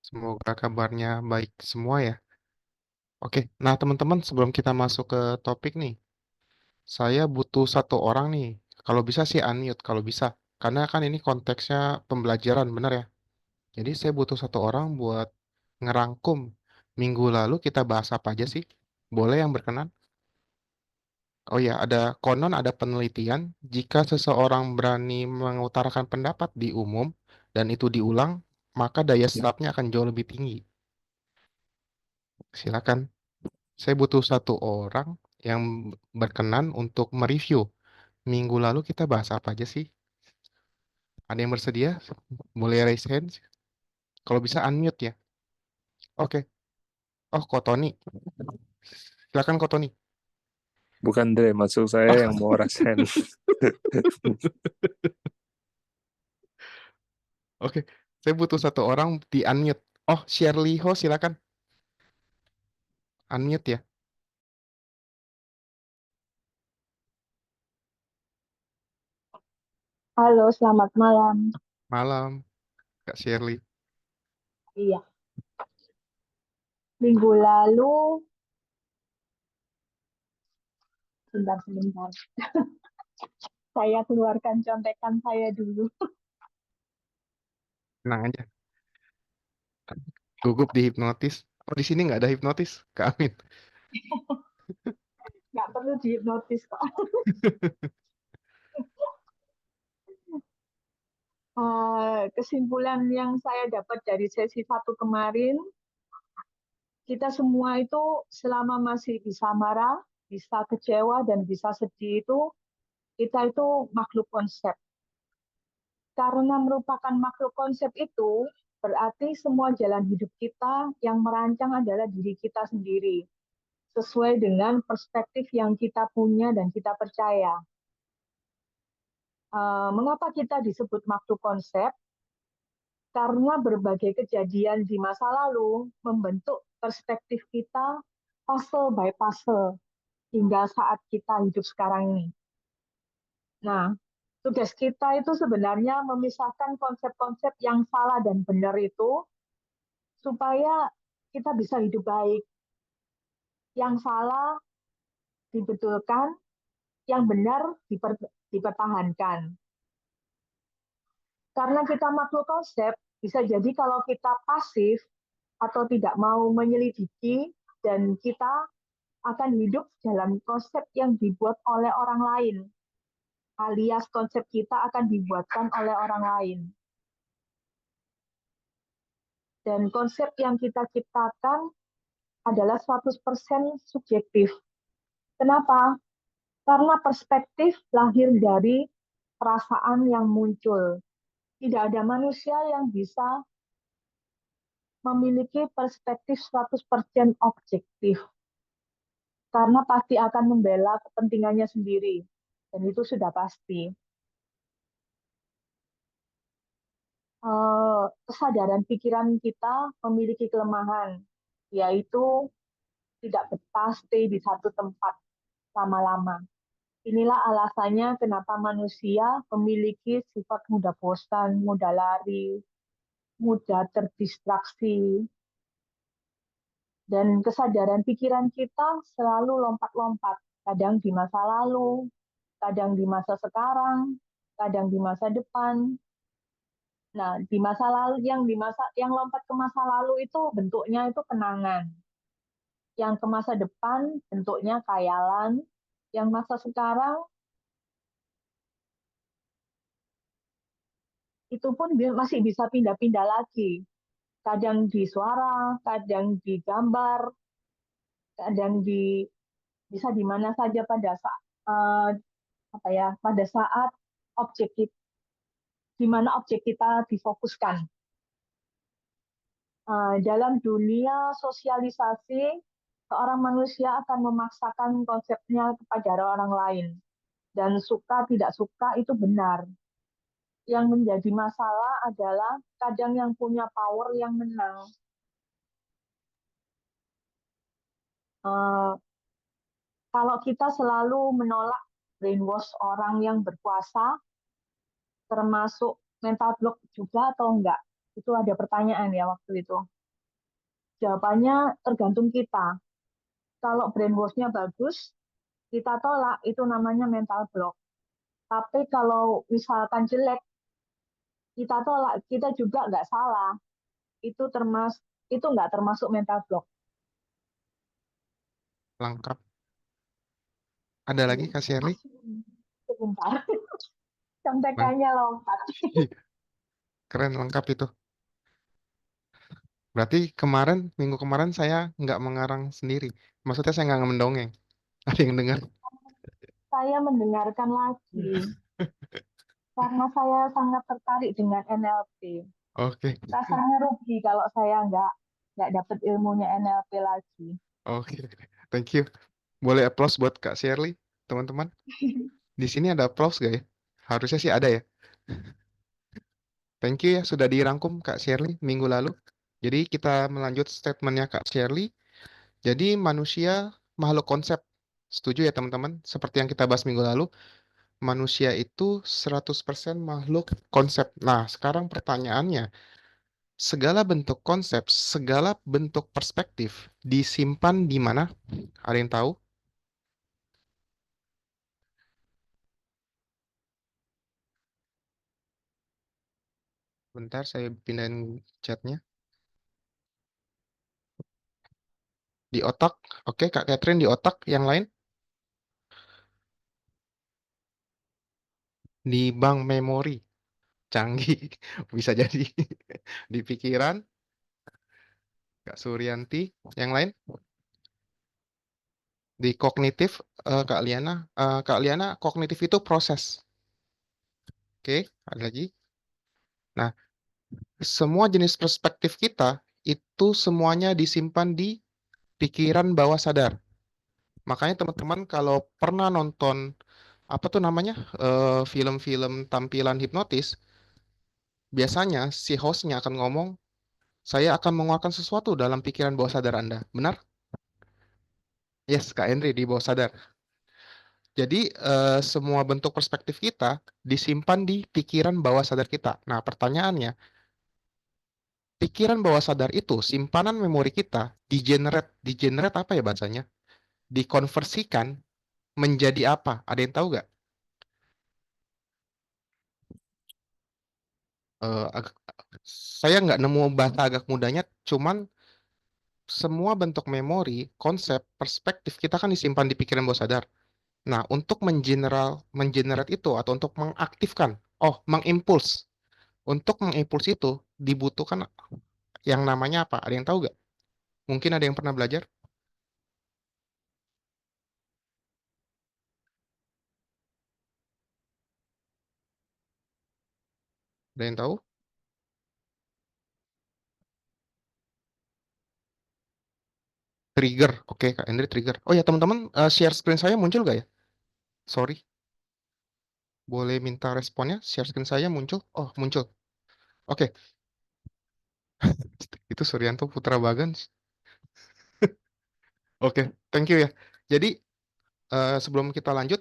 Semoga kabarnya baik semua ya. Oke, nah teman-teman sebelum kita masuk ke topik nih, saya butuh satu orang nih. Kalau bisa sih unmute, kalau bisa. Karena kan ini konteksnya pembelajaran, benar ya? Jadi saya butuh satu orang buat ngerangkum. Minggu lalu kita bahas apa aja sih? Boleh yang berkenan? Oh ya, ada penelitian, jika seseorang berani mengutarakan pendapat di umum dan itu diulang, maka daya serapnya akan jauh lebih tinggi. Silakan. Saya butuh satu orang yang berkenan untuk mereview. Minggu lalu kita bahas apa aja sih? Ada yang bersedia? Boleh raise hand? Kalau bisa unmute ya. Oke. Oh, Kotoni. Silakan Kotoni. Bukan Dre, maksud saya Oh. yang mau rasain. Oke. Saya butuh satu orang di unmute. Oh, Shirley Ho, silakan. Unmute ya. Halo, selamat malam. Malam, Kak Shirley. Iya, minggu lalu, sebentar. Saya keluarkan contekan saya dulu. Tenang aja. Gugup di hipnotis. Oh, di sini nggak ada hipnotis, Kak Amin. Nggak perlu dihipnotis kok. Kesimpulan yang saya dapat dari sesi satu kemarin, kita semua itu selama masih bisa marah, bisa kecewa, dan bisa sedih itu, kita itu makhluk konsep. Karena merupakan makhluk konsep itu, berarti semua jalan hidup kita yang merancang adalah diri kita sendiri, sesuai dengan perspektif yang kita punya dan kita percaya. Mengapa kita disebut makhluk konsep? Karena berbagai kejadian di masa lalu membentuk perspektif kita puzzle by puzzle hingga saat kita hidup sekarang ini. Nah, tugas kita itu sebenarnya memisahkan konsep-konsep yang salah dan benar itu supaya kita bisa hidup baik. Yang salah dibetulkan, yang benar dipertahankan. Karena kita makhluk konsep, bisa jadi kalau kita pasif atau tidak mau menyelidiki dan kita akan hidup dalam konsep yang dibuat oleh orang lain, alias konsep kita akan dibuatkan oleh orang lain. Dan konsep yang kita ciptakan adalah 100% subjektif. Kenapa? Karena perspektif lahir dari perasaan yang muncul. Tidak ada manusia yang bisa memiliki perspektif 100% objektif. Karena pasti akan membela kepentingannya sendiri. Dan itu sudah pasti. Kesadaran pikiran kita memiliki kelemahan, yaitu tidak betah stay di satu tempat lama-lama. Inilah alasannya kenapa manusia memiliki sifat mudah bosan, mudah lari, mudah terdistraksi, dan kesadaran pikiran kita selalu lompat-lompat, kadang di masa lalu, kadang di masa sekarang, kadang di masa depan. Nah, di masa lalu yang lompat ke masa lalu itu bentuknya itu kenangan. Yang ke masa depan bentuknya khayalan, yang masa sekarang itu pun masih bisa pindah-pindah lagi. Kadang di suara, kadang di gambar, kadang bisa di mana saja pada saat pada saat objek di mana objek kita difokuskan. Dalam dunia sosialisasi, seorang manusia akan memaksakan konsepnya kepada orang lain. Dan suka tidak suka itu benar. Yang menjadi masalah adalah kadang yang punya power yang menang. Kalau kita selalu menolak brainwash orang yang berkuasa, termasuk mental block juga atau enggak? Itu ada pertanyaan ya waktu itu. Jawabannya tergantung kita. Kalau brainwash-nya bagus, kita tolak, itu namanya mental block. Tapi kalau misalkan jelek, kita tolak, kita juga nggak salah. Itu nggak termasuk mental block. Lengkap. Ada lagi Kak Shirley? Sebentar, Leng- contekannya lompat. Keren, lengkap itu. Berarti minggu kemarin saya nggak mengarang sendiri. Maksudnya saya nggak mendongeng. Ada yang dengar? Saya mendengarkan lagi karena saya sangat tertarik dengan NLP. Oke, Rasanya rugi kalau saya nggak dapat ilmunya NLP lagi. oke. Thank you. Boleh applause buat Kak Shirley, teman-teman. Di sini ada applause gak ya? Harusnya sih ada ya. Thank you ya sudah dirangkum Kak Shirley minggu lalu. Jadi kita melanjut statementnya Kak Shirley. Jadi manusia makhluk konsep. Setuju ya teman-teman? Seperti yang kita bahas minggu lalu, manusia itu 100% makhluk konsep. Nah, sekarang pertanyaannya, segala bentuk konsep, segala bentuk perspektif disimpan di mana? Ada yang tahu? Bentar, saya pindahin chatnya. Di otak. Oke, Kak Catherine di otak. Yang lain? Di bank memori. Canggih. Bisa jadi. Di pikiran. Kak Suryanti. Yang lain? Di kognitif. Kak Liana. Kak Liana, kognitif itu proses. Oke, ada lagi. Nah, semua jenis perspektif kita itu semuanya disimpan di pikiran bawah sadar. Makanya teman-teman kalau pernah nonton apa tuh namanya film-film tampilan hipnotis, biasanya si hostnya akan ngomong, saya akan mengeluarkan sesuatu dalam pikiran bawah sadar Anda. Benar? Yes, Kak Henry di bawah sadar. Jadi semua bentuk perspektif kita disimpan di pikiran bawah sadar kita. Nah, pertanyaannya, pikiran bawah sadar itu simpanan memori kita degenerate apa ya bahasanya? Dikonversikan menjadi apa? Ada yang tahu nggak? Agak, saya nggak nemu bahasa agak mudahnya, cuman semua bentuk memori, konsep, perspektif kita kan disimpan di pikiran bawah sadar. Nah, untuk mengenerate itu atau untuk mengaktifkan, mengimpuls. Untuk mengimpuls itu dibutuhkan yang namanya apa? Ada yang tahu nggak? Mungkin ada yang pernah belajar? Ada yang tahu? Trigger. Oke, Kak Hendry trigger. Oh ya, teman-teman, share screen saya muncul nggak ya? Sorry, boleh minta responnya? Share screen saya muncul? Oh, muncul. Oke, itu Suryanto Putra Bagan. Oke, thank you ya. Jadi, sebelum kita lanjut,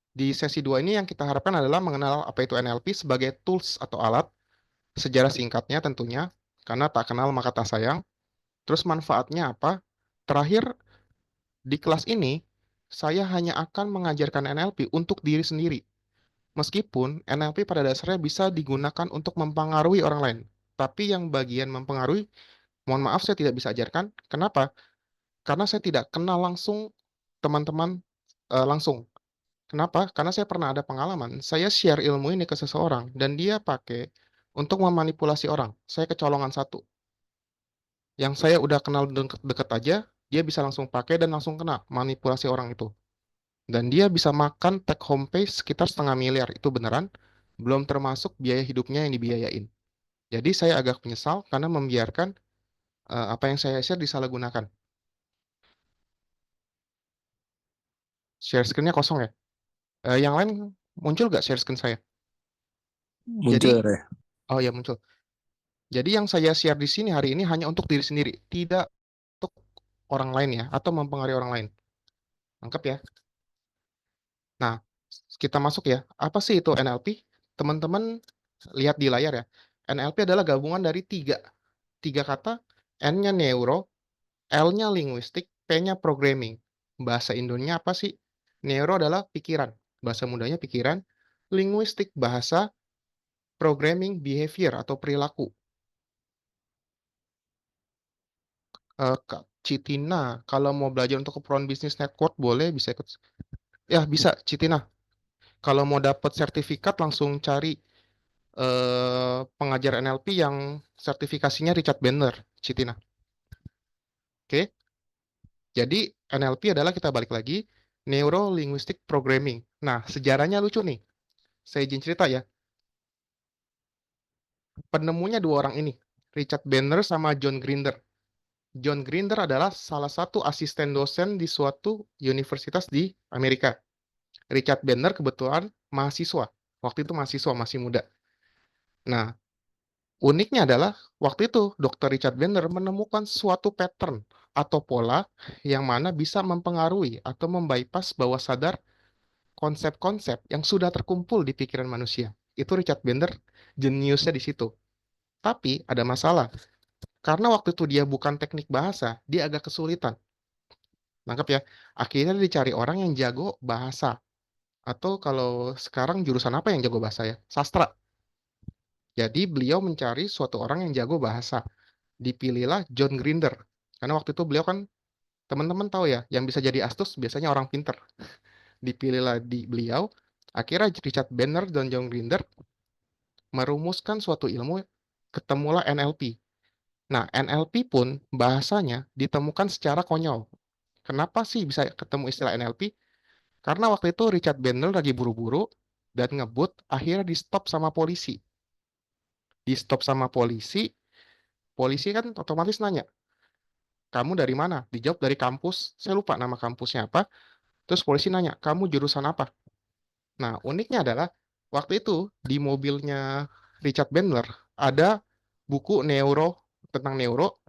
di sesi 2 ini yang kita harapkan adalah mengenal apa itu NLP sebagai tools atau alat, sejarah singkatnya tentunya, karena tak kenal maka tak sayang. Terus manfaatnya apa? Terakhir, di kelas ini, saya hanya akan mengajarkan NLP untuk diri sendiri. Meskipun NLP pada dasarnya bisa digunakan untuk mempengaruhi orang lain. Tapi yang bagian mempengaruhi, mohon maaf saya tidak bisa ajarkan. Kenapa? Karena saya tidak kenal langsung teman-teman langsung. Kenapa? Karena saya pernah ada pengalaman, saya share ilmu ini ke seseorang dan dia pakai untuk memanipulasi orang. Saya kecolongan satu. Yang saya udah kenal deket-deket aja, dia bisa langsung pakai dan langsung kena manipulasi orang itu. Dan dia bisa makan take home pay sekitar 500 miliar. Itu beneran. Belum termasuk biaya hidupnya yang dibiayain. Jadi saya agak menyesal karena membiarkan apa yang saya share disalahgunakan. Share screen-nya kosong ya. Yang lain muncul nggak share screen saya? Jadi, Muncul ya. oh ya muncul. Jadi yang saya share di sini hari ini hanya untuk diri sendiri, tidak untuk orang lain ya, atau mempengaruhi orang lain. Lengkap ya. Nah, kita masuk ya. Apa sih itu NLP? Teman-teman lihat di layar ya. NLP adalah gabungan dari tiga kata. N-nya neuro, L-nya linguistik, P-nya programming. Bahasa Indonya apa sih? Neuro adalah pikiran. Bahasa mudanya pikiran. Linguistik bahasa, programming behavior atau perilaku. Kak Citina, kalau mau belajar untuk keperluan bisnis network boleh bisa ikut. Ya bisa, Citina. Kalau mau dapat sertifikat langsung cari pengajar NLP yang sertifikasinya Richard Bandler, Citina. Oke, jadi NLP adalah kita balik lagi Neuro Linguistic Programming. Nah, sejarahnya lucu nih. Saya izin cerita ya. Penemunya dua orang ini, Richard Bandler sama John Grinder. John Grinder adalah salah satu asisten dosen di suatu universitas di Amerika. Richard Bandler kebetulan mahasiswa. Waktu itu mahasiswa, masih muda. Nah, uniknya adalah waktu itu Dr. Richard Bandler menemukan suatu pattern atau pola yang mana bisa mempengaruhi atau membypass bawah sadar konsep-konsep yang sudah terkumpul di pikiran manusia. Itu Richard Bandler jeniusnya di situ. Tapi ada masalah. Karena waktu itu dia bukan teknik bahasa, dia agak kesulitan. Nangkep ya? Akhirnya dicari orang yang jago bahasa. Atau kalau sekarang jurusan apa yang jago bahasa ya? Sastra. Jadi beliau mencari suatu orang yang jago bahasa. Dipilihlah John Grinder. Karena waktu itu beliau kan, teman-teman tahu ya, yang bisa jadi astus biasanya orang pinter. Dipilihlah di beliau. Akhirnya Richard Banner dan John Grinder merumuskan suatu ilmu, ketemulah NLP. Nah, NLP pun bahasanya ditemukan secara konyol. Kenapa sih bisa ketemu istilah NLP? Karena waktu itu Richard Bandler lagi buru-buru dan ngebut, akhirnya di stop sama polisi. Di stop sama polisi, polisi kan otomatis nanya, kamu dari mana? Dijawab dari kampus, saya lupa nama kampusnya apa. Terus polisi nanya, kamu jurusan apa? Nah, uniknya adalah waktu itu di mobilnya Richard Bandler ada buku neuro tentang neuro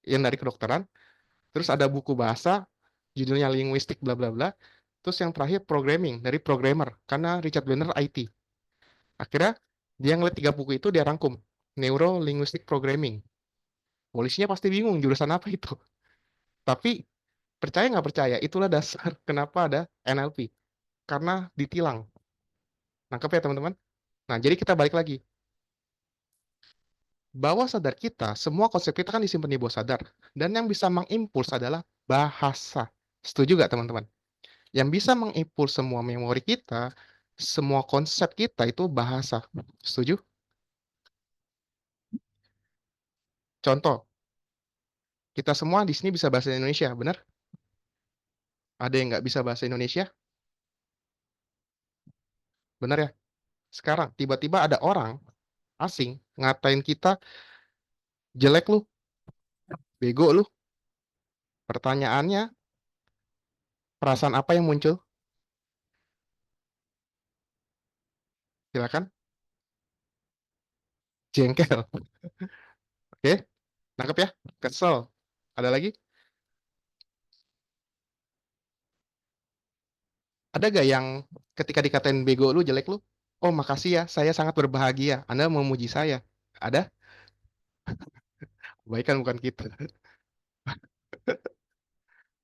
yang dari kedokteran, terus ada buku bahasa judulnya linguistik bla bla bla. Terus yang terakhir programming dari programmer karena Richard Bandler IT. Akhirnya dia ngeliat tiga buku itu dia rangkum Neuro Linguistic Programming. Polisinya pasti bingung jurusan apa itu. Tapi percaya nggak percaya, itulah dasar kenapa ada NLP. Karena ditilang. Nangkep ya teman-teman? Nah, jadi kita balik lagi. Bawah sadar kita, semua konsep kita kan disimpan di bawah sadar. Dan yang bisa mengimpuls adalah bahasa. Setuju nggak teman-teman? Yang bisa mengimpuls semua memori kita, semua konsep kita itu bahasa. Setuju? Contoh, kita semua di sini bisa bahasa Indonesia, benar? Ada yang nggak bisa bahasa Indonesia? Benar ya? Sekarang, tiba-tiba ada orang asing ngatain kita, jelek lu, bego lu. Pertanyaannya, perasaan apa yang muncul? Silakan. Jengkel. Oke, nangkep ya? Kesel. Ada lagi? Ada gak yang ketika dikatain bego lu, jelek lu? Oh, makasih ya, saya sangat berbahagia. Anda memuji saya. Ada? Baik kan bukan kita.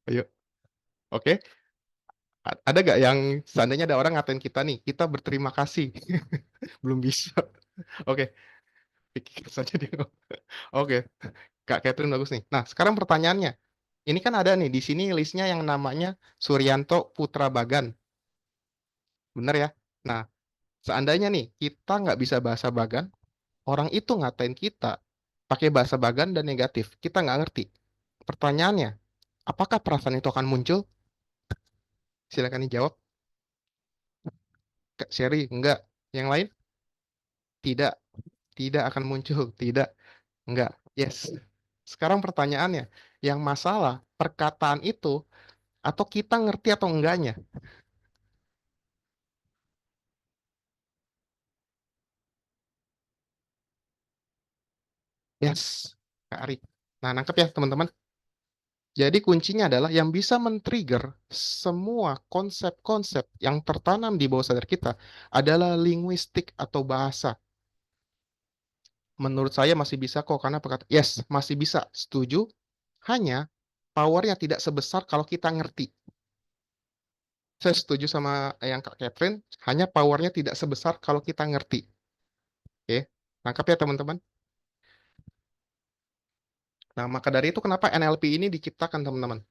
Ayo. Oke. Ada gak yang seandainya ada orang ngatain kita nih, kita berterima kasih. Belum bisa. Oke, pikir saja dia. Oke, Kak Catherine bagus nih. Nah, sekarang pertanyaannya. Ini kan ada nih di sini listnya yang namanya Suryanto Putra Bagan. Bener ya? Nah, seandainya nih kita nggak bisa bahasa Bagan, orang itu ngatain kita pakai bahasa Bagan dan negatif. Kita nggak ngerti. Pertanyaannya, apakah perasaan itu akan muncul? Silakan dijawab. Kak Sherry, enggak. Yang lain? Tidak. Tidak akan muncul. Tidak. Enggak. Yes. Sekarang pertanyaannya, yang masalah perkataan itu atau kita ngerti atau enggaknya? Yes, Kak Ari. Nah, nangkep ya teman-teman. Jadi kuncinya adalah yang bisa men-trigger semua konsep-konsep yang tertanam di bawah sadar kita adalah linguistik atau bahasa. Menurut saya masih bisa kok, karena yes, masih bisa, setuju. Hanya powernya tidak sebesar kalau kita ngerti. Saya setuju sama yang Kak Catherine, hanya powernya tidak sebesar kalau kita ngerti. Oke, nangkap ya teman-teman. Nah, maka dari itu kenapa NLP ini diciptakan, teman-teman.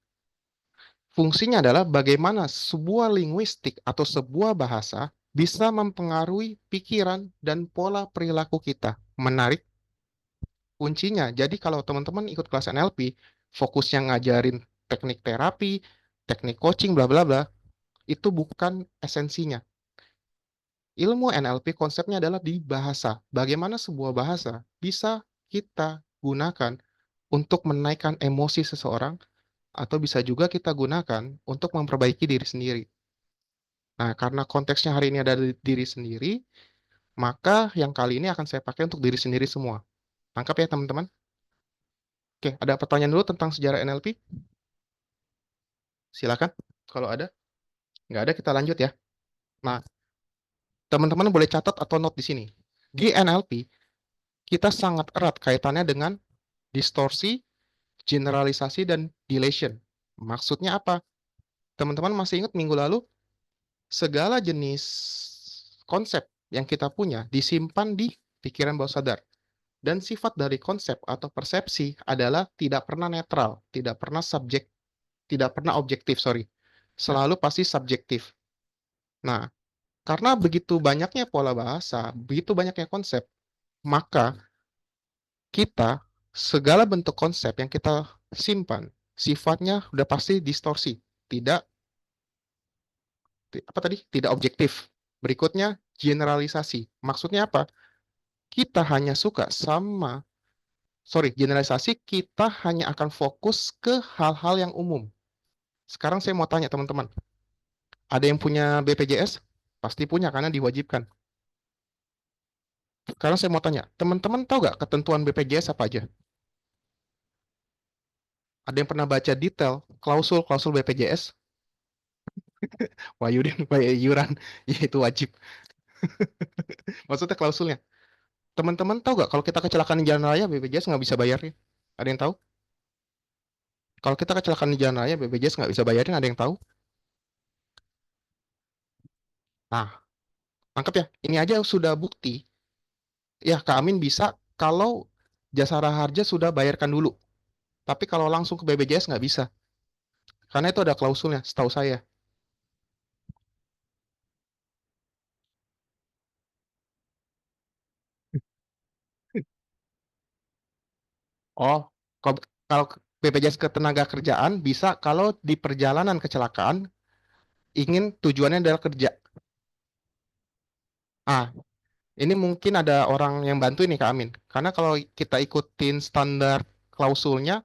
Fungsinya adalah bagaimana sebuah linguistik atau sebuah bahasa bisa mempengaruhi pikiran dan pola perilaku kita. Menarik kuncinya. Jadi kalau teman-teman ikut kelas NLP, fokusnya ngajarin teknik terapi, teknik coaching, bla bla bla, itu bukan esensinya. Ilmu NLP konsepnya adalah di bahasa. Bagaimana sebuah bahasa bisa kita gunakan untuk menaikkan emosi seseorang, atau bisa juga kita gunakan untuk memperbaiki diri sendiri. Nah, karena konteksnya hari ini ada di diri sendiri, maka yang kali ini akan saya pakai untuk diri sendiri semua. Tangkap ya, teman-teman. Oke, ada pertanyaan dulu tentang sejarah NLP? Silakan, kalau ada. Nggak ada, kita lanjut ya. Nah, teman-teman boleh catat atau note di sini. Di NLP, kita sangat erat kaitannya dengan distorsi, generalisasi, dan dilation. Maksudnya apa? Teman-teman masih ingat minggu lalu, segala jenis konsep yang kita punya disimpan di pikiran bawah sadar. Dan sifat dari konsep atau persepsi adalah tidak pernah netral, tidak pernah objektif, sorry. Selalu pasti subjektif. Nah, karena begitu banyaknya pola bahasa, begitu banyaknya konsep, maka kita, segala bentuk konsep yang kita simpan, sifatnya udah pasti distorsi, tidak apa tadi? Tidak objektif. Berikutnya generalisasi. Maksudnya apa? Kita hanya suka sama generalisasi, kita hanya akan fokus ke hal-hal yang umum. Sekarang saya mau tanya teman-teman, ada yang punya BPJS? Pasti punya karena diwajibkan. Sekarang saya mau tanya, teman-teman tahu nggak ketentuan BPJS apa aja? Ada yang pernah baca detail klausul-klausul BPJS? Wayudin, bayar iuran, ya itu wajib. Maksudnya klausulnya. Teman-teman tahu nggak kalau kita kecelakaan di jalan raya BPJS nggak bisa bayarnya? Ada yang tahu? Kalau kita kecelakaan di jalan raya BPJS nggak bisa bayarin, ada yang tahu? Nah, tangkap ya. Ini aja sudah bukti. Ya, Kak Amin bisa kalau jasa harja sudah bayarkan dulu. Tapi kalau langsung ke BPJS nggak bisa. Karena itu ada klausulnya, setahu saya. Oh, kalau BPJS Ketenagakerjaan bisa kalau di perjalanan kecelakaan ingin tujuannya adalah kerja. Ah, ini mungkin ada orang yang bantu nih Kak Amin. Karena kalau kita ikutin standar klausulnya,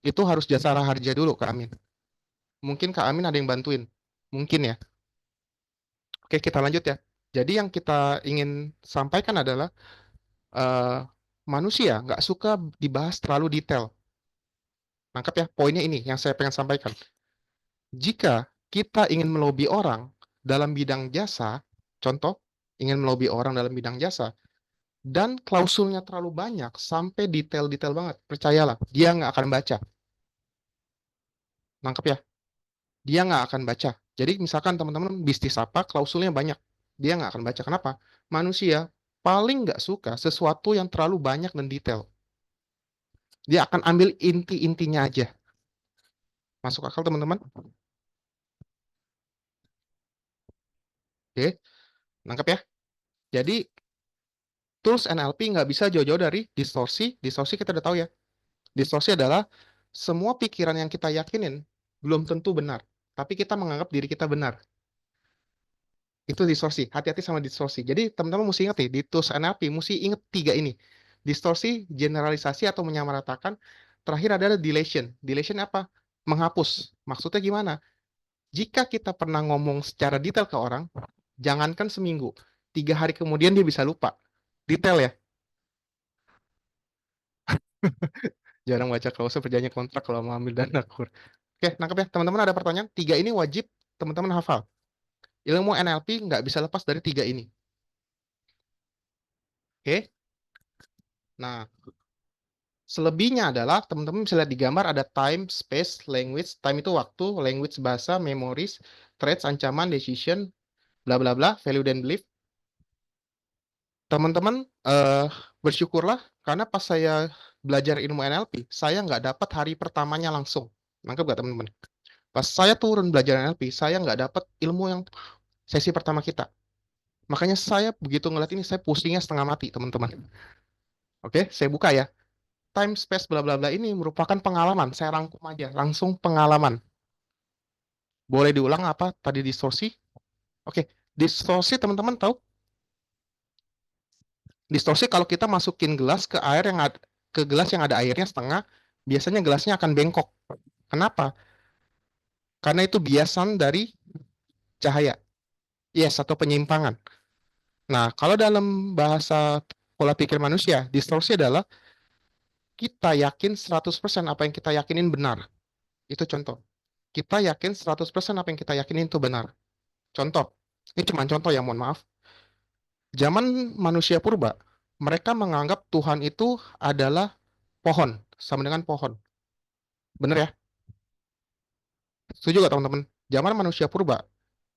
itu harus jasa harja dulu Kak Amin. Mungkin Kak Amin ada yang bantuin. Mungkin ya. Oke, kita lanjut ya. Jadi yang kita ingin sampaikan adalah eh, manusia nggak suka dibahas terlalu detail. Nangkap ya, poinnya ini yang saya pengen sampaikan. Jika kita ingin melobi orang dalam bidang jasa, contoh, ingin melobi orang dalam bidang jasa, dan klausulnya terlalu banyak, sampai detail-detail banget, percayalah, dia nggak akan baca. Nangkep ya? Dia nggak akan baca. Jadi misalkan teman-teman bisnis apa, klausulnya banyak, dia nggak akan baca. Kenapa? Manusia paling nggak suka sesuatu yang terlalu banyak dan detail. Dia akan ambil inti-intinya aja. Masuk akal teman-teman? Oke, nangkep ya? Jadi tools NLP nggak bisa jauh-jauh dari distorsi. Distorsi kita udah tahu ya. Distorsi adalah semua pikiran yang kita yakinin belum tentu benar, tapi kita menganggap diri kita benar. Itu distorsi. Hati-hati sama distorsi. Jadi teman-teman mesti ingat nih, di tools NLP mesti ingat tiga ini. Distorsi, generalisasi atau menyamaratakan. Terakhir adalah delation. Delation apa? Menghapus. Maksudnya gimana? Jika kita pernah ngomong secara detail ke orang, jangankan seminggu, 3 hari kemudian dia bisa lupa. Detail ya. Jarang baca klausul perjanjian kontrak kalau mau ambil dana kur. Oke, nangkep ya. Teman-teman ada pertanyaan? Tiga ini wajib teman-teman hafal. Ilmu NLP nggak bisa lepas dari tiga ini. Oke? Nah, selebihnya adalah teman-teman bisa lihat di gambar ada time, space, language. Time itu waktu, language bahasa, memories, traits, ancaman, decision, bla bla bla, value dan belief. Teman-teman bersyukurlah karena pas saya belajar ilmu NLP, saya nggak dapat hari pertamanya langsung. Nangkep nggak teman-teman? Pas saya turun belajar NLP, saya nggak dapat ilmu yang sesi pertama kita. Makanya saya begitu ngeliat ini, saya pusingnya setengah mati, teman-teman. Oke, saya buka ya. Time, space, bla bla bla ini merupakan pengalaman. Saya rangkum aja, langsung pengalaman. Boleh diulang apa tadi distorsi? Oke, distorsi teman-teman tahu? Distorsi kalau kita masukin gelas ke air yang ada, ke gelas yang ada airnya setengah, biasanya gelasnya akan bengkok. Kenapa? Karena itu biasan dari cahaya. Yes, atau penyimpangan. Nah, kalau dalam bahasa pola pikir manusia, distorsi adalah kita yakin 100% apa yang kita yakinin benar. Itu contoh. Kita yakin 100% apa yang kita yakinin itu benar. Contoh. Ini cuma contoh ya, mohon maaf. Zaman manusia purba, mereka menganggap Tuhan itu adalah pohon, sama dengan pohon. Bener ya? Setuju gak teman-teman? Zaman manusia purba,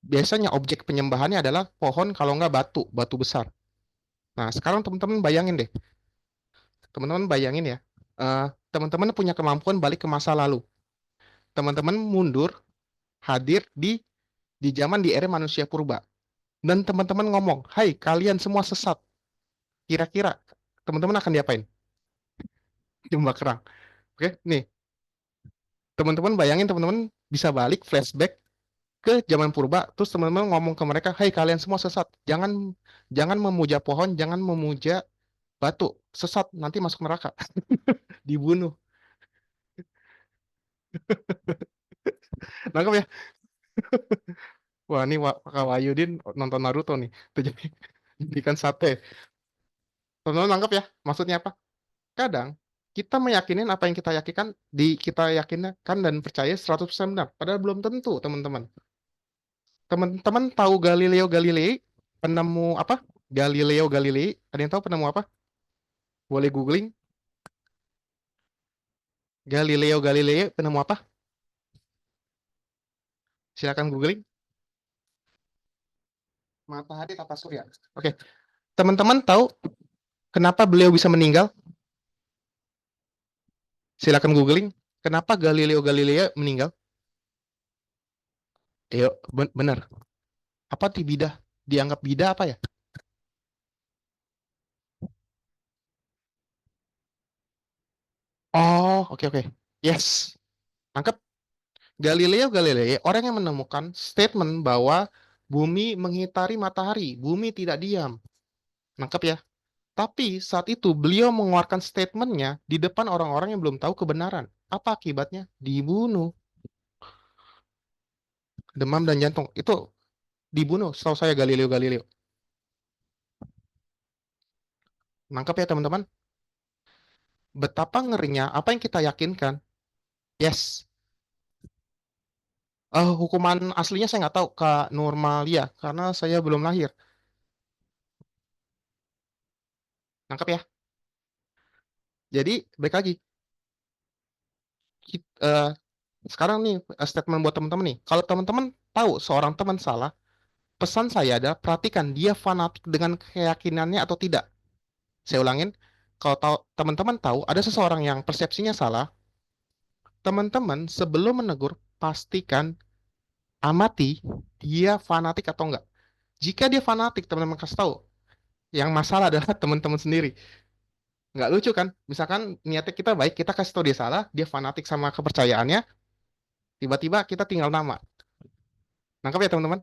biasanya objek penyembahannya adalah pohon kalau nggak batu, batu besar. Nah, sekarang teman-teman bayangin deh. Teman-teman bayangin ya. eh, Teman-teman punya kemampuan balik ke masa lalu. Teman-teman mundur, hadir di zaman di era manusia purba. Dan teman-teman ngomong, hai kalian semua sesat. Kira-kira teman-teman akan diapain? Jembak kerang. Oke, nih. Teman-teman bayangin teman-teman bisa balik flashback ke zaman purba, terus teman-teman ngomong ke mereka, hai kalian semua sesat. Jangan jangan memuja pohon, jangan memuja batu. Sesat, nanti masuk neraka. Dibunuh. Nangkep ya? Wah, ini Kak Wahyudin nonton Naruto nih. Tuh jadi jadikan sate. Teman-teman nangkep ya? Maksudnya apa? Kadang kita meyakinin apa yang kita yakinkan kita yakinkan dan percaya 100% benar. Padahal belum tentu, teman-teman. Teman-teman tahu Galileo Galilei? Penemu apa? Galileo Galilei. Ada yang tahu penemu apa? Boleh googling. Galileo Galilei penemu apa? Silakan googling. Matahari tata surya. Oke. Teman-teman tahu kenapa beliau bisa meninggal? Silakan googling. Kenapa Galileo Galilei meninggal? Benar. Apa bidah? Dianggap bidah apa ya? Oh, oke oke. Yes. Tangkap. Galileo Galilei orang yang menemukan statement bahwa bumi mengitari matahari, bumi tidak diam. Nangkep ya? Tapi saat itu beliau mengeluarkan statementnya di depan orang-orang yang belum tahu kebenaran. Apa akibatnya? Dibunuh. Demam dan jantung. Itu dibunuh setahu saya Galileo Galileo. Nangkep ya teman-teman? Betapa ngerinya apa yang kita yakinkan. Yes. Hukuman aslinya saya nggak tahu Kak Nurmalia karena saya belum lahir. Nangkep ya? Jadi baik lagi. Sekarang nih statement buat teman-teman nih. Kalau teman-teman tahu seorang teman salah, pesan saya adalah perhatikan dia fanatik dengan keyakinannya atau tidak. Saya ulangin, kalau teman-teman tahu ada seseorang yang persepsinya salah, teman-teman sebelum menegur pastikan amati dia fanatik atau enggak. Jika dia fanatik, teman-teman kasih tahu. Yang masalah adalah teman-teman sendiri. Nggak lucu kan? Misalkan niatnya kita baik, kita kasih tahu dia salah, dia fanatik sama kepercayaannya, tiba-tiba kita tinggal nama. Nangkap ya teman-teman?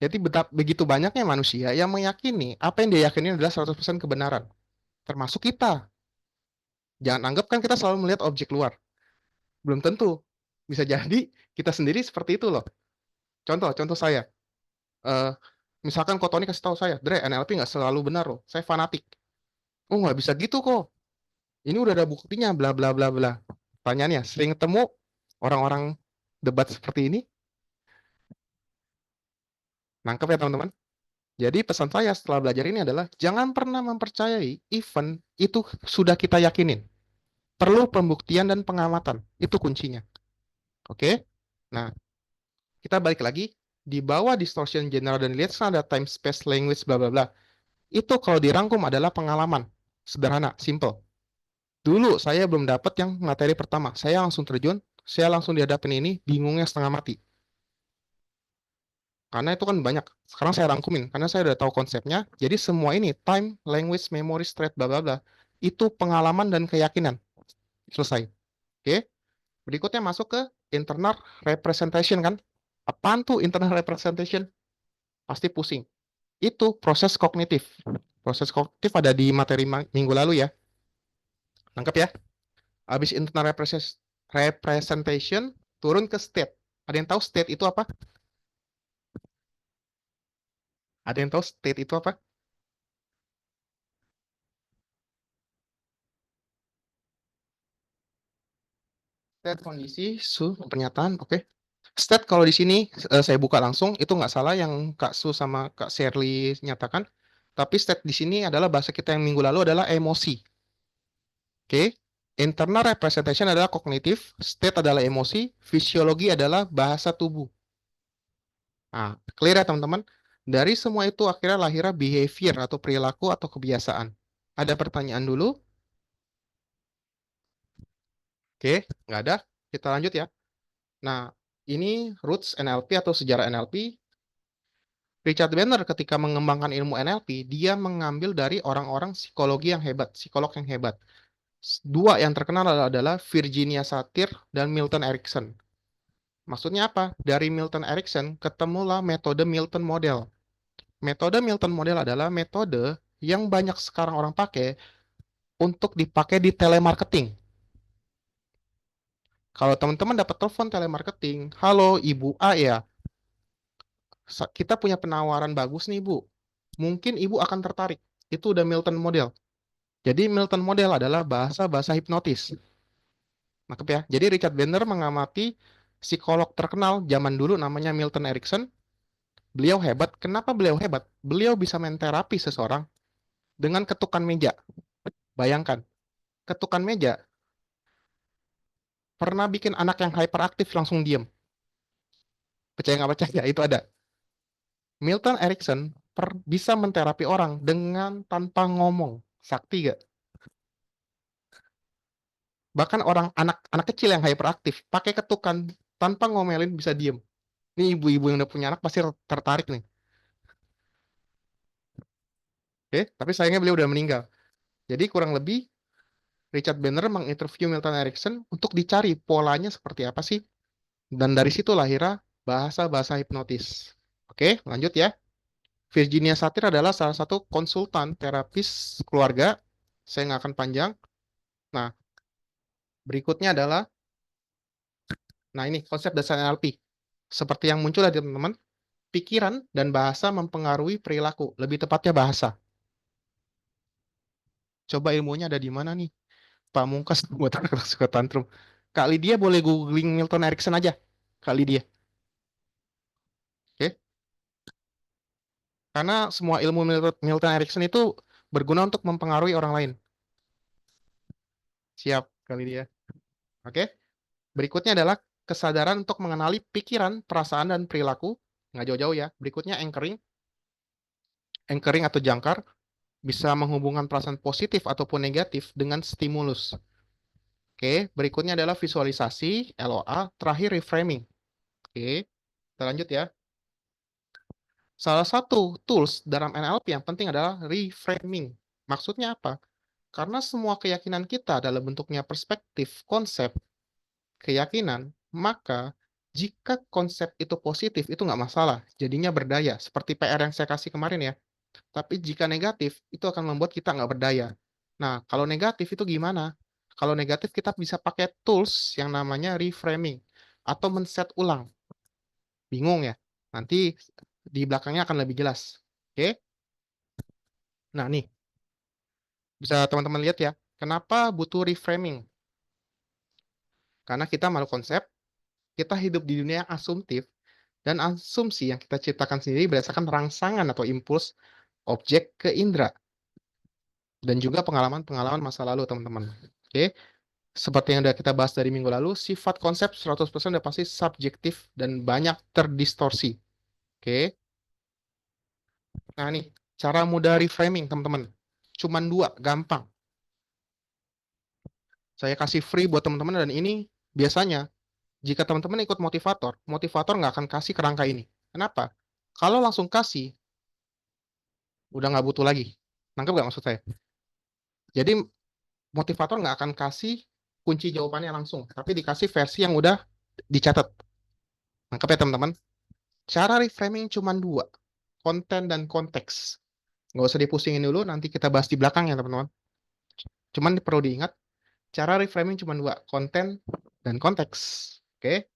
Jadi begitu banyaknya manusia yang meyakini apa yang dia yakini adalah 100% kebenaran. Termasuk kita. Jangan anggap kan kita selalu melihat objek luar. Belum tentu. Bisa jadi kita sendiri seperti itu loh. Contoh saya. Eh, Misalkan Ko Tony kasih tahu saya, Dre, NLP nggak selalu benar loh. Saya fanatik. Oh, nggak bisa gitu kok. Ini udah ada buktinya, bla bla bla bla. Pertanyaannya, sering ketemu orang-orang debat seperti ini? Nangkep ya teman-teman? Jadi pesan saya setelah belajar ini adalah jangan pernah mempercayai event itu sudah kita yakinin. Perlu pembuktian dan pengamatan. Itu kuncinya. Oke? Nah, kita balik lagi. Di bawah distortion general dan relation ada time, space, language, bla bla bla. Itu kalau dirangkum adalah pengalaman. Sederhana, simple. Dulu saya belum dapat yang materi pertama. Saya langsung terjun, saya langsung dihadapin ini, bingungnya setengah mati. Karena itu kan banyak. Sekarang saya rangkumin, karena saya udah tahu konsepnya. Jadi semua ini, time, language, memory, state, bla bla bla, itu pengalaman dan keyakinan. Selesai. Oke? Berikutnya masuk ke internal representation kan. Apaan tuh internal representation? Pasti pusing. Itu proses kognitif. Proses kognitif ada di materi minggu lalu ya. Lengkap ya. Habis internal representation, turun ke state. Ada yang tahu state itu apa? Ada yang tahu state itu apa? State kondisi, pernyataan, oke. State kalau di sini saya buka langsung, itu nggak salah yang Kak Su sama Kak Shirley nyatakan. Tapi state di sini adalah bahasa kita yang minggu lalu adalah emosi. Oke. Internal representation adalah kognitif, state adalah emosi, fisiologi adalah bahasa tubuh. Nah, clear ya teman-teman? Dari semua itu akhirnya lahirnya behavior atau perilaku atau kebiasaan. Ada pertanyaan dulu? Oke, nggak ada. Kita lanjut ya. Nah, ini roots NLP atau sejarah NLP. Richard Banner ketika mengembangkan ilmu NLP, dia mengambil dari orang-orang psikologi yang hebat, psikolog yang hebat. Dua yang terkenal adalah Virginia Satir dan Milton Erickson. Maksudnya apa? Dari Milton Erickson ketemulah metode Milton Model. Metode Milton Model adalah metode yang banyak sekarang orang pakai untuk dipakai di telemarketing. Kalau teman-teman dapat telepon telemarketing, halo Ibu A ya, kita punya penawaran bagus nih Bu. Mungkin Ibu akan tertarik. Itu udah Milton Model. Jadi Milton Model adalah bahasa-bahasa hipnotis. Nangkep ya? Jadi Richard Bandler mengamati psikolog terkenal zaman dulu namanya Milton Erickson. Beliau hebat. Kenapa beliau hebat? Beliau bisa menterapi seseorang dengan ketukan meja. Bayangkan, ketukan meja pernah bikin anak yang hyperaktif langsung diem. Percaya nggak percaya? Itu ada. Milton Erickson bisa menterapi orang dengan tanpa ngomong. Sakti gak? Bahkan orang anak kecil yang hyperaktif pakai ketukan tanpa ngomelin bisa diem. Ini ibu-ibu yang udah punya anak pasti tertarik nih. Oke, tapi sayangnya beliau udah meninggal. Jadi kurang lebih Richard Banner menginterview Milton Erickson untuk dicari polanya seperti apa sih. Dan dari situ lahirnya bahasa-bahasa hipnotis. Oke, lanjut ya. Virginia Satir adalah salah satu konsultan terapis keluarga. Saya nggak akan panjang. Nah, berikutnya adalah, nah ini konsep dasar NLP. Seperti yang muncul dari teman-teman, pikiran dan bahasa mempengaruhi perilaku. Lebih tepatnya bahasa. Coba ilmunya ada di mana nih? Pak Mungkas buat anak suka tantrum. Kak Lydia boleh googling Milton Erickson aja. Kak Lydia. Oke? Karena semua ilmu Milton Erickson itu berguna untuk mempengaruhi orang lain. Siap, Kak Lydia. Oke? Berikutnya adalah kesadaran untuk mengenali pikiran, perasaan, dan perilaku. Nggak jauh-jauh ya. Berikutnya anchoring. Anchoring atau jangkar bisa menghubungkan perasaan positif ataupun negatif dengan stimulus. Oke, berikutnya adalah visualisasi, LOA, terakhir reframing. Oke, kita lanjut ya. Salah satu tools dalam NLP yang penting adalah reframing. Maksudnya apa? Karena semua keyakinan kita dalam bentuknya perspektif, konsep, keyakinan, maka jika konsep itu positif, itu nggak masalah. Jadinya berdaya. Seperti PR yang saya kasih kemarin ya. Tapi jika negatif, itu akan membuat kita nggak berdaya. Nah, kalau negatif itu gimana? Kalau negatif kita bisa pakai tools yang namanya reframing atau men-set ulang. Bingung ya? Nanti di belakangnya akan lebih jelas. Oke? Nah, nih. Bisa teman-teman lihat ya. Kenapa butuh reframing? Karena kita makhluk konsep, kita hidup di dunia yang asumtif, Dan asumsi yang kita ciptakan sendiri berdasarkan rangsangan atau impuls objek ke indera. Dan juga pengalaman-pengalaman masa lalu, teman-teman. Oke. Seperti yang udah kita bahas dari minggu lalu, sifat konsep 100% udah pasti subjektif dan banyak terdistorsi. Oke. Nah nih, cara mudah reframing, teman-teman. Cuman 2, gampang. Saya kasih free buat teman-teman dan ini biasanya jika teman-teman ikut motivator, motivator nggak akan kasih kerangka ini. Kenapa? Kalau langsung kasih, udah nggak butuh lagi. Nangkep nggak maksud saya? Jadi motivator nggak akan kasih kunci jawabannya langsung, tapi dikasih versi yang udah dicatat. Nangkep ya teman-teman? Cara reframing cuma 2, konten dan konteks. Nggak usah dipusingin dulu, nanti kita bahas di belakang ya teman-teman. Cuman perlu diingat, cara reframing cuma 2, konten dan konteks. Oke?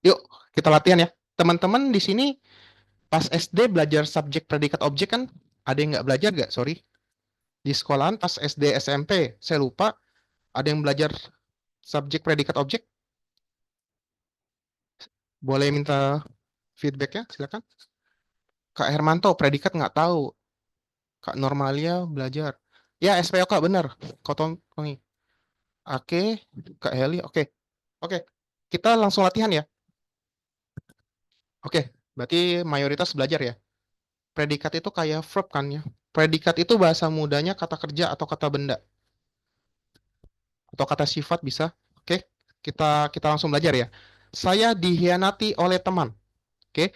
Yuk, kita latihan ya. Teman-teman di sini pas SD belajar subjek predikat objek kan? Ada yang nggak belajar nggak? Sorry. Di sekolahan pas SD SMP, saya lupa. Ada yang belajar subjek predikat objek? Boleh minta feedback ya, silakan. Kak Hermanto, predikat nggak tahu. Kak Normalia belajar. Ya, SPOK benar. Kotong nih. Oke, Kak Heli. Oke. Oke. Kita langsung latihan ya. Oke, berarti mayoritas belajar ya. Predikat itu kayak verb kan ya. Predikat itu bahasa mudanya kata kerja atau kata benda atau kata sifat bisa. Oke, kita langsung belajar ya. Saya dihianati oleh teman. Oke,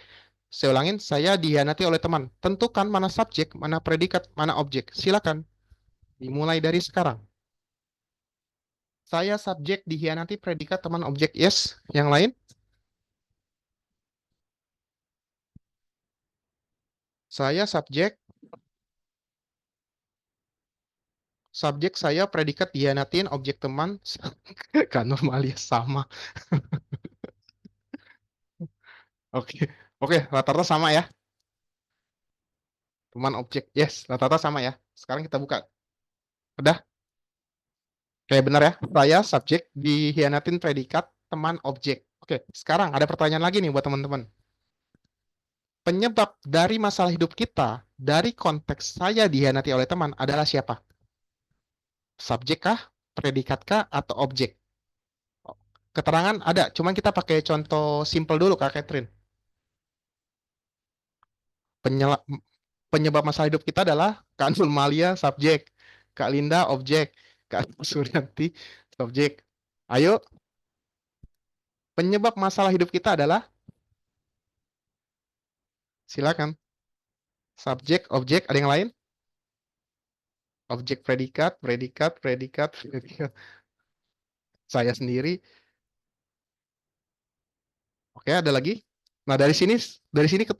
saya ulangin, saya dihianati oleh teman. Tentukan mana subjek, mana predikat, mana objek. Silakan. Dimulai dari sekarang. Saya subjek dihianati predikat teman objek. Yes. Yang lain? Saya subjek saya predikat dihianatin objek teman. Kan normalnya sama. Oke. Oke, rata-rata sama ya. Teman objek. Yes, rata-rata sama ya. Sekarang kita buka. Udah? Oke, benar ya. Saya subjek dihianatin predikat teman objek. Oke, sekarang ada pertanyaan lagi nih buat teman-teman. Penyebab dari masalah hidup kita dari konteks saya dihianati oleh teman adalah siapa? Subjek kah, predikat kah, atau objek? Keterangan ada, cuman kita pakai contoh simple dulu Kak Catherine. Penyela- penyebab masalah hidup kita adalah Kak Nurmalia subjek, Kak Linda objek, Kak Suryanti subjek. Ayo, penyebab masalah hidup kita adalah silakan. Subjek, objek, ada yang lain? Objek, predikat, predikat, predikat, predikat. Saya sendiri. Oke, ada lagi? Nah, dari sini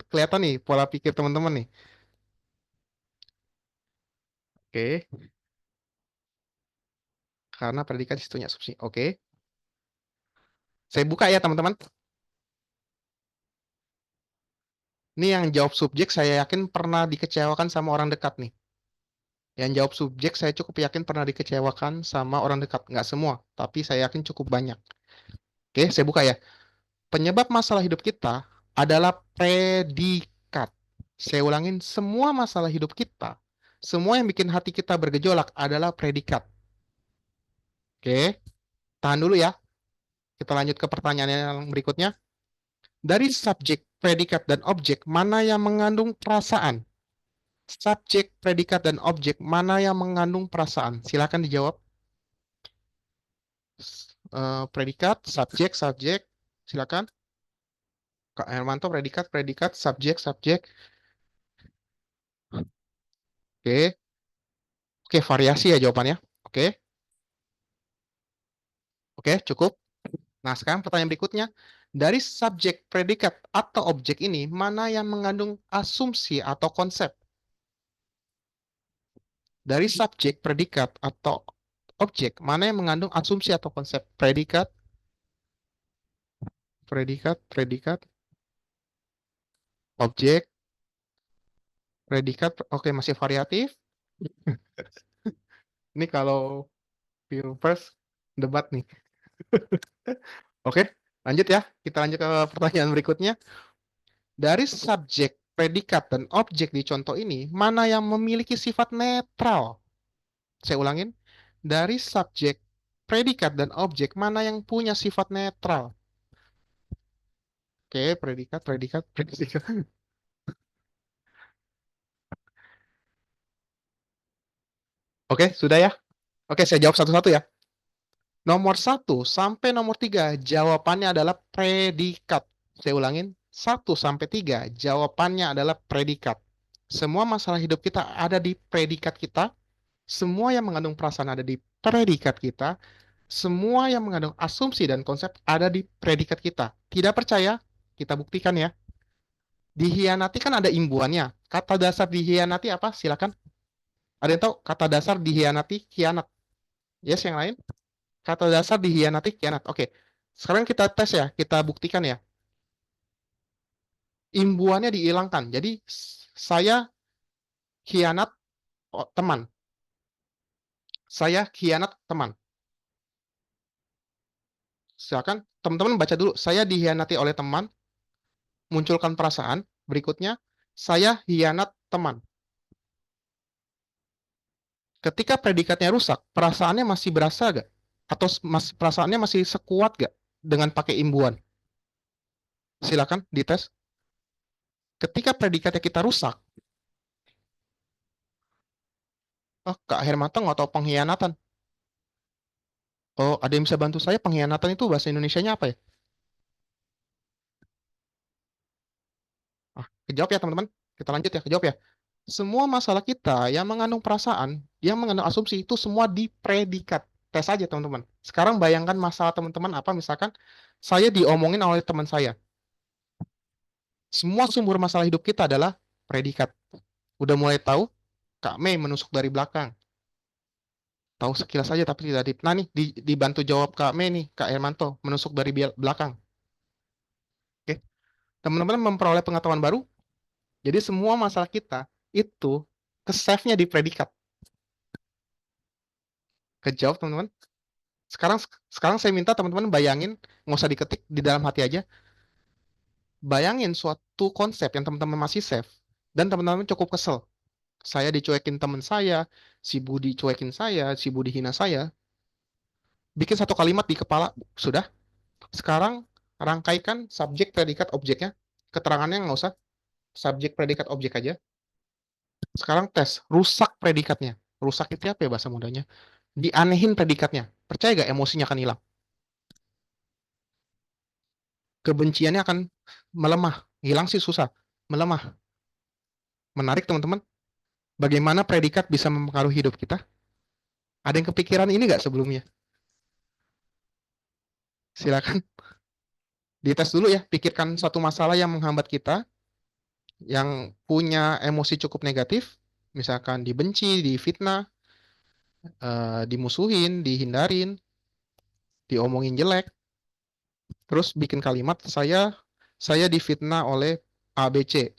kelihatan nih pola pikir teman-teman nih. Oke, karena predikat situnya asumsi. Oke. Saya buka ya, teman-teman. Ini yang jawab subjek saya yakin pernah dikecewakan sama orang dekat nih. Yang jawab subjek saya cukup yakin pernah dikecewakan sama orang dekat. Nggak semua, tapi saya yakin cukup banyak. Oke, saya buka ya. Penyebab masalah hidup kita adalah predikat. Saya ulangin, semua masalah hidup kita, semua yang bikin hati kita bergejolak adalah predikat. Oke, tahan dulu ya. Kita lanjut ke pertanyaan yang berikutnya. Dari subjek, predikat, dan objek, mana yang mengandung perasaan? Subjek, predikat, dan objek, mana yang mengandung perasaan? Silakan dijawab. Predikat, subjek, subjek. Silakan. Kak Hermanto, predikat, predikat, subjek, subjek. Oke. Oke, variasi ya jawabannya. Oke. Oke, cukup. Nah, sekarang pertanyaan berikutnya. Dari subjek, predikat, atau objek ini, mana yang mengandung asumsi atau konsep? Dari subjek, predikat, atau objek, mana yang mengandung asumsi atau konsep? Predikat, predikat, predikat, objek, predikat. Oke, masih variatif. Ini kalau pilpres debat nih. Oke, lanjut ya. Kita lanjut ke pertanyaan berikutnya. Dari subjek, predikat, dan objek di contoh ini, mana yang memiliki sifat netral? Saya ulangin. Dari subjek, predikat, dan objek, mana yang punya sifat netral? Oke, predikat, predikat, predikat. Oke, sudah ya? Oke, saya jawab satu-satu ya. Nomor 1 sampai nomor 3, jawabannya adalah predikat. Saya ulangin, 1 sampai 3, jawabannya adalah predikat. Semua masalah hidup kita ada di predikat kita. Semua yang mengandung perasaan ada di predikat kita. Semua yang mengandung asumsi dan konsep ada di predikat kita. Tidak percaya? Kita buktikan ya. Dihianati kan ada imbuannya. Kata dasar dihianati apa? Silakan. Ada yang tahu kata dasar dihianati, khianat? Yes, yang lain? Kata dasar dihianati, khianat. Oke. Sekarang kita tes ya, kita buktikan ya. Imbuannya dihilangkan. Jadi saya khianat teman. Saya khianat teman. Silakan teman-teman baca dulu. Saya dihianati oleh teman, munculkan perasaan. Berikutnya, saya hianat teman. Ketika predikatnya rusak, perasaannya masih berasa gak? Atau perasaannya masih sekuat gak dengan pakai imbuan? Silakan dites. Ketika predikatnya kita rusak, oh Kak Hermanto nggak tahu pengkhianatan. Oh, ada yang bisa bantu saya pengkhianatan itu bahasa Indonesianya apa ya? Ah, kejawab ya teman-teman. Kita lanjut ya, kejawab ya. Semua masalah kita yang mengandung perasaan, yang mengandung asumsi itu semua di predikat. Tes aja teman-teman. Sekarang bayangkan masalah teman-teman apa misalkan saya diomongin oleh teman saya. Semua sumber masalah hidup kita adalah predikat. Udah mulai tahu Kak Mei menusuk dari belakang. Tahu sekilas saja tapi tidak di. Nah nih dibantu jawab Kak Mei nih, Kak Hermanto menusuk dari belakang. Oke. Teman-teman memperoleh pengetahuan baru. Jadi semua masalah kita itu ke save-nya di predikat. Kejawab teman-teman. Sekarang sekarang saya minta teman-teman bayangin, nggak usah diketik di dalam hati aja. Bayangin suatu konsep yang teman-teman masih save dan teman-teman cukup kesel. Saya dicuekin teman saya, si Budi cuekin saya, si Budi hina saya. Bikin satu kalimat di kepala, sudah. Sekarang rangkaikan subjek, predikat, objeknya. Keterangannya nggak usah. Subjek, predikat, objek aja. Sekarang tes, rusak predikatnya. Rusak itu apa ya bahasa mudanya? Dianehin predikatnya. Percaya gak emosinya akan hilang? Kebenciannya akan melemah. Hilang sih susah. Melemah. Menarik teman-teman. Bagaimana predikat bisa mempengaruhi hidup kita? Ada yang kepikiran ini nggak sebelumnya? Silakan dites dulu ya. Pikirkan suatu masalah yang menghambat kita, yang punya emosi cukup negatif, misalkan dibenci, difitnah, dimusuhin, dihindarin, diomongin jelek, terus bikin kalimat saya difitnah oleh ABC.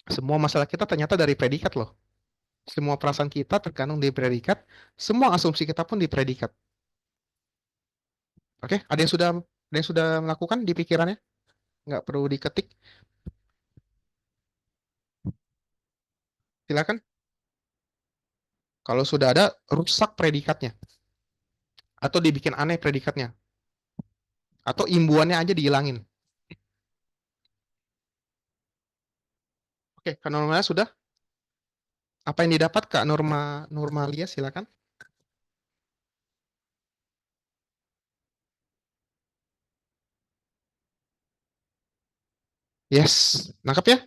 Semua masalah kita ternyata dari predikat loh. Semua perasaan kita tergantung di predikat, semua asumsi kita pun di predikat. Oke, ada yang sudah melakukan di pikirannya? Nggak perlu diketik. Silakan. Kalau sudah ada, rusak predikatnya. Atau dibikin aneh predikatnya. Atau imbuannya aja dihilangin. Oke, Kak Normalnya sudah? Apa yang didapat Kak Normalia? Silakan. Yes, nangkap ya?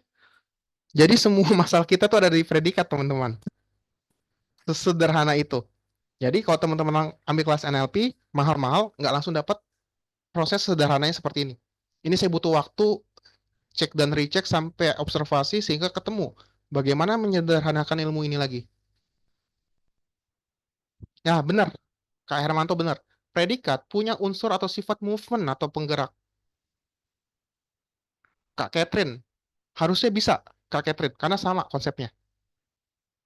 Jadi semua masalah kita tuh ada di predikat, teman-teman. Sesederhana itu. Jadi kalau teman-teman ambil kelas NLP, mahal-mahal, nggak langsung dapat proses sederhananya seperti ini. Ini saya butuh waktu cek dan recheck sampai observasi sehingga ketemu bagaimana menyederhanakan ilmu ini lagi. Ya, benar. Kak Hermanto benar. Predikat punya unsur atau sifat movement atau penggerak. Kak Catherine, harusnya bisa Kak Catherine, karena sama konsepnya.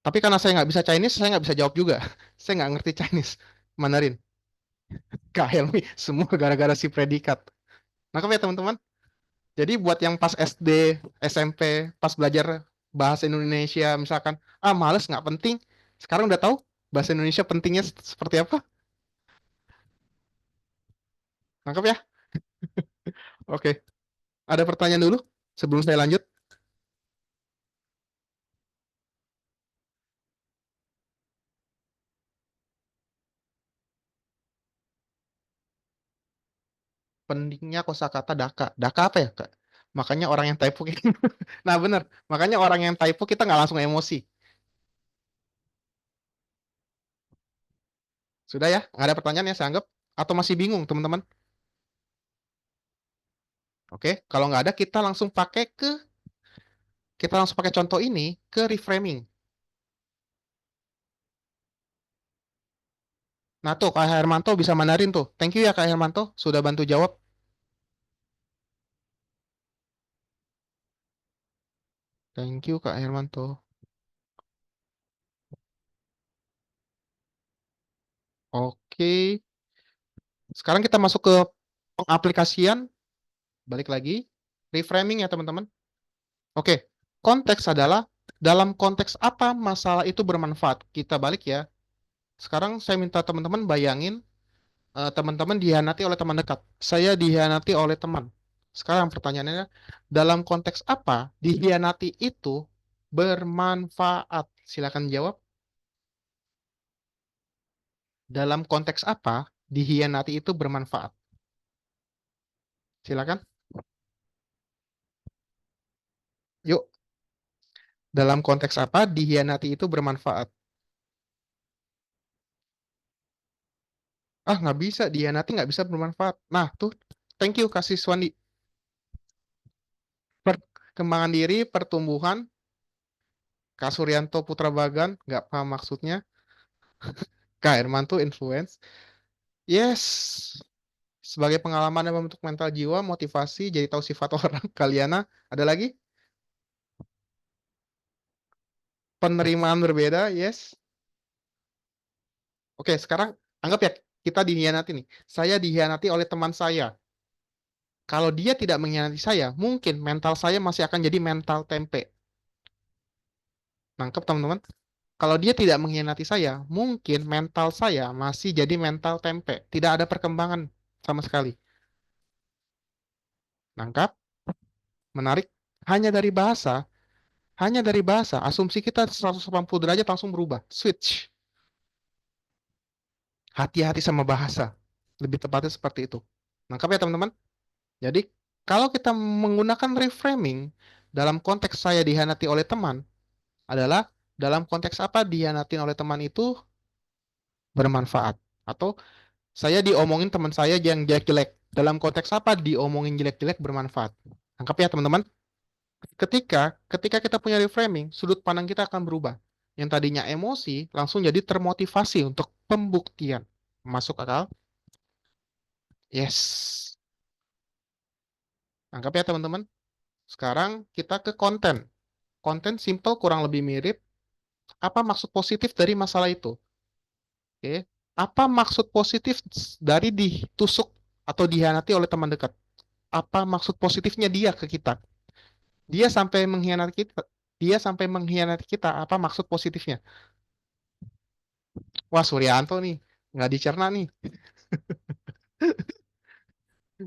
Tapi karena saya nggak bisa Chinese, saya nggak bisa jawab juga. Saya nggak ngerti Chinese, Mandarin. Kak Helmi, semua gara-gara si predikat. Nangkep ya teman-teman? Jadi buat yang pas SD, SMP, pas belajar bahasa Indonesia, misalkan, males nggak penting. Sekarang udah tahu bahasa Indonesia pentingnya seperti apa? Nangkep ya? Oke. Ada pertanyaan dulu sebelum saya lanjut? Pentingnya kosakata daka. Daka apa ya, Kak? Makanya orang yang typo. Nah, bener. Makanya orang yang typo kita nggak langsung emosi. Sudah ya? Nggak ada pertanyaan ya, saya anggap? Atau masih bingung, teman-teman? Oke, kalau nggak ada, kita langsung pakai contoh ini ke reframing. Nah tuh, Kak Hermanto bisa Mandarin tuh. Thank you ya Kak Hermanto, sudah bantu jawab. Thank you Kak Hermanto. Oke, sekarang kita masuk ke pengaplikasian. Balik lagi, reframing ya teman-teman. Oke, konteks adalah dalam konteks apa masalah itu bermanfaat. Kita balik ya. Sekarang saya minta teman-teman bayangin teman-teman dihianati oleh teman dekat. Saya dihianati oleh teman. Sekarang pertanyaannya, dalam konteks apa dihianati itu bermanfaat? Silakan jawab. Dalam konteks apa dihianati itu bermanfaat? Silakan. Yuk, dalam konteks apa dihianati itu bermanfaat? Nggak bisa, dihianati nggak bisa bermanfaat. Nah, tuh, thank you kasih Swandi. Perkembangan diri, pertumbuhan, Kak Suryanto Putra Bagan, nggak paham maksudnya. Kak Hermanto influence. Yes, sebagai pengalaman yang membentuk mental jiwa, motivasi, jadi tahu sifat orang. Kaliana, ada lagi? Penerimaan berbeda, yes. Oke, sekarang anggap ya kita dihianati nih. Saya dihianati oleh teman saya. Kalau dia tidak mengkhianati saya, mungkin mental saya masih akan jadi mental tempe. Nangkep teman-teman? Kalau dia tidak mengkhianati saya, mungkin mental saya masih jadi mental tempe. Tidak ada perkembangan sama sekali. Nangkap? Menarik? Hanya dari bahasa, hanya dari bahasa, asumsi kita 180 derajat langsung berubah. Switch. Hati-hati sama bahasa. Lebih tepatnya seperti itu. Nangkap ya teman-teman? Jadi, kalau kita menggunakan reframing dalam konteks saya dihianati oleh teman, adalah dalam konteks apa dihianatin oleh teman itu bermanfaat. Atau saya diomongin teman saya yang jelek-jelek. Dalam konteks apa diomongin jelek-jelek bermanfaat. Tangkap ya teman-teman. Ketika kita punya reframing, sudut pandang kita akan berubah. Yang tadinya emosi langsung jadi termotivasi untuk pembuktian. Masuk akal? Yes. Tangkap ya teman-teman. Sekarang kita ke konten. Konten simple kurang lebih mirip. Apa maksud positif dari masalah itu? Oke. Apa maksud positif dari ditusuk atau dihianati oleh teman dekat? Apa maksud positifnya dia ke kita? Dia sampai mengkhianati kita. Dia sampai mengkhianati kita. Apa maksud positifnya? Wah, Suryanto nih. Nggak dicerna nih.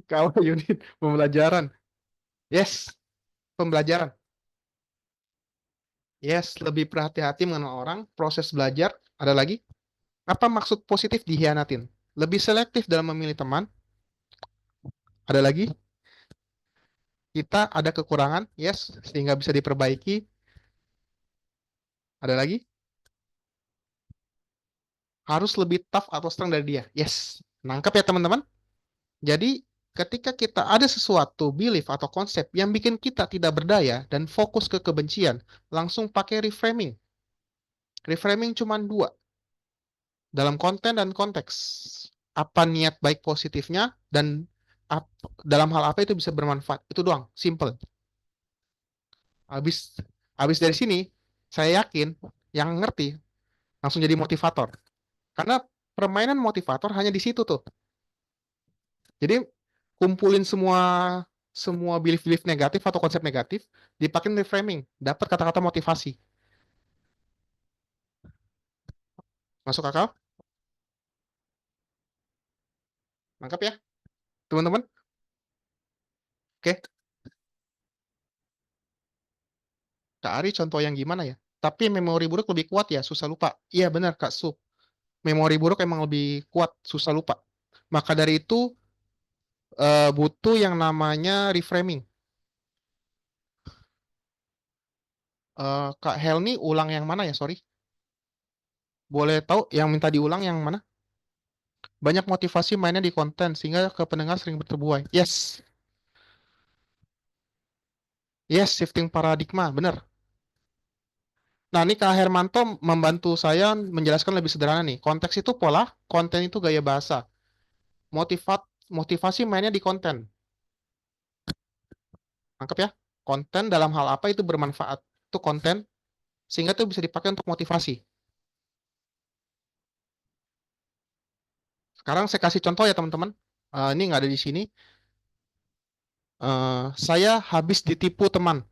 Kalau unit pembelajaran. Yes, pembelajaran. Yes, lebih berhati-hati mengenal orang. Proses belajar. Ada lagi? Apa maksud positif dihianatin? Lebih selektif dalam memilih teman. Ada lagi? Kita ada kekurangan. Yes, sehingga bisa diperbaiki. Ada lagi? Harus lebih tough atau strong dari dia. Yes. Nangkep ya teman-teman? Jadi ketika kita ada sesuatu belief atau konsep yang bikin kita tidak berdaya dan fokus ke kebencian, langsung pakai reframing. Reframing cuma dua, dalam konten dan konteks. Apa niat baik positifnya dan dalam hal apa itu bisa bermanfaat. Itu doang, simple. Habis habis dari sini, saya yakin yang ngerti langsung jadi motivator. Karena permainan motivator hanya di situ tuh. Jadi kumpulin semua semua belief-belief negatif atau konsep negatif, dipakai reframing, dapat kata-kata motivasi. Masuk akal? Nangkap ya, teman-teman? Oke, Kak Ari contoh yang gimana ya? Tapi memori buruk lebih kuat ya, susah lupa. Iya benar Kak Su. Memori buruk emang lebih kuat, susah lupa. Maka dari itu butuh yang namanya reframing. Kak Helni ulang yang mana ya? Sorry. Boleh tahu yang minta diulang yang mana? Banyak motivasi mainnya di konten sehingga ke pendengar sering berterbuai. Yes, yes, shifting paradigma, benar. Nah, ini Kak Hermanto membantu saya menjelaskan lebih sederhana nih. Konteks itu pola, konten itu gaya bahasa. Motivasi mainnya di konten. Angkap ya. Konten dalam hal apa itu bermanfaat. Itu konten, sehingga itu bisa dipakai untuk motivasi. Sekarang saya kasih contoh ya teman-teman. Ini nggak ada di sini. Saya habis ditipu teman.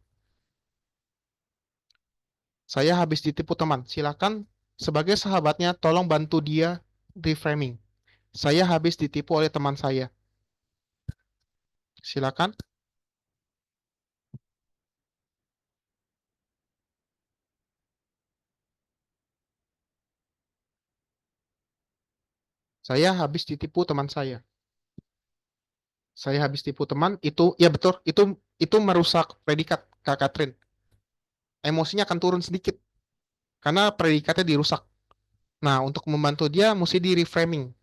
Saya habis ditipu teman. Silakan sebagai sahabatnya tolong bantu dia reframing. Saya habis ditipu oleh teman saya. Silakan. Saya habis ditipu teman saya. Saya habis tipu teman itu ya betul itu merusak predikat Kak Katrin. Emosinya akan turun sedikit karena predikatnya dirusak. Nah, untuk membantu dia mesti di reframing.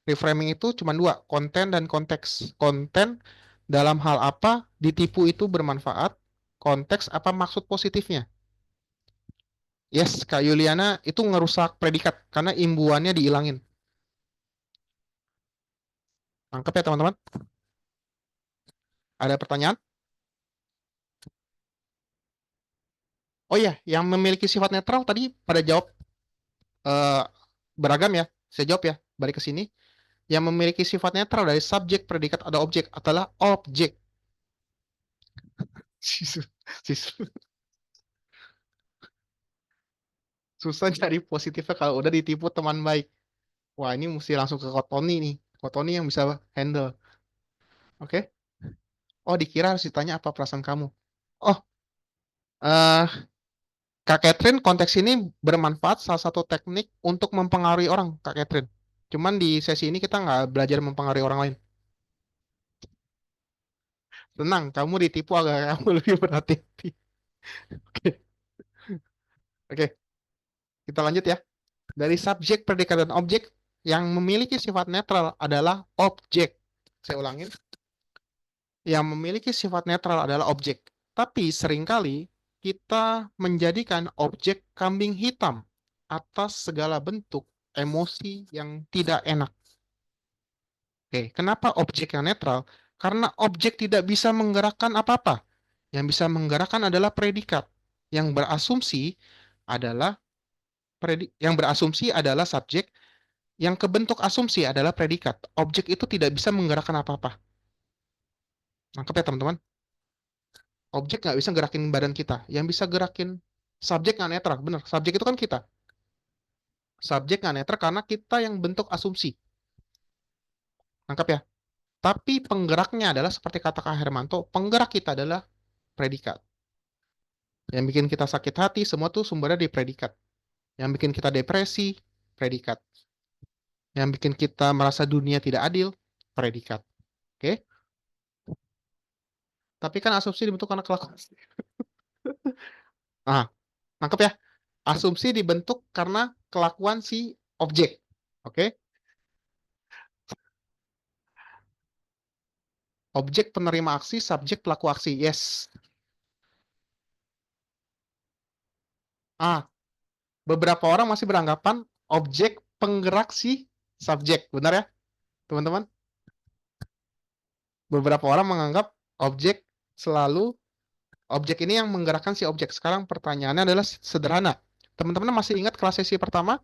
Reframing itu cuma dua, konten dan konteks. Konten dalam hal apa ditipu itu bermanfaat, konteks apa maksud positifnya. Yes, Kak Yuliana itu ngerusak predikat karena imbuannya dihilangin. Tangkap ya teman-teman. Ada pertanyaan? Oh iya, yang memiliki sifat netral tadi pada jawab eh, beragam ya. Saya jawab ya, balik ke sini. Yang memiliki sifat netral dari subjek, predikat, ada objek adalah objek. Susah cari positifnya kalau udah ditipu teman baik. Wah, ini mesti langsung ke Kotoni nih. Kotoni yang bisa handle. Oke? Oh, dikira harus ditanya apa perasaan kamu. Oh, eh Kak Catherine, konteks ini bermanfaat salah satu teknik untuk mempengaruhi orang, Kak Catherine. Cuman di sesi ini kita nggak belajar mempengaruhi orang lain. Tenang, kamu ditipu agak kamu lebih berhati-hati. Oke, oke, kita lanjut ya. Dari subjek, predikat, dan objek yang memiliki sifat netral adalah objek. Saya ulangin. Yang memiliki sifat netral adalah objek. Tapi seringkali kita menjadikan objek kambing hitam atas segala bentuk emosi yang tidak enak. Oke, kenapa objek yang netral? Karena objek tidak bisa menggerakkan apa-apa. Yang bisa menggerakkan adalah predikat. Yang berasumsi adalah subjek, yang kebentuk asumsi adalah predikat. Objek itu tidak bisa menggerakkan apa-apa. Nangkep ya teman-teman? Objek nggak bisa gerakin badan kita. Yang bisa gerakin subjek nggak netral. Benar, subjek itu kan kita. Subjek nggak netral karena kita yang bentuk asumsi. Nangkep ya? Tapi penggeraknya adalah seperti kata Kak Hermanto, penggerak kita adalah predikat. Yang bikin kita sakit hati, semua tuh sumbernya di predikat. Yang bikin kita depresi, predikat. Yang bikin kita merasa dunia tidak adil, predikat. Oke? Tapi kan asumsi dibentuk karena kelakuan. Nah, nangkep ya? Asumsi dibentuk karena kelakuan si objek. Oke? Objek penerima aksi, subjek pelaku aksi. Yes. Ah, beberapa orang masih beranggapan objek penggerak si subjek. Benar ya, teman-teman? Beberapa orang menganggap objek selalu objek ini yang menggerakkan si objek. Sekarang pertanyaannya adalah sederhana. Teman-teman masih ingat kelas sesi pertama?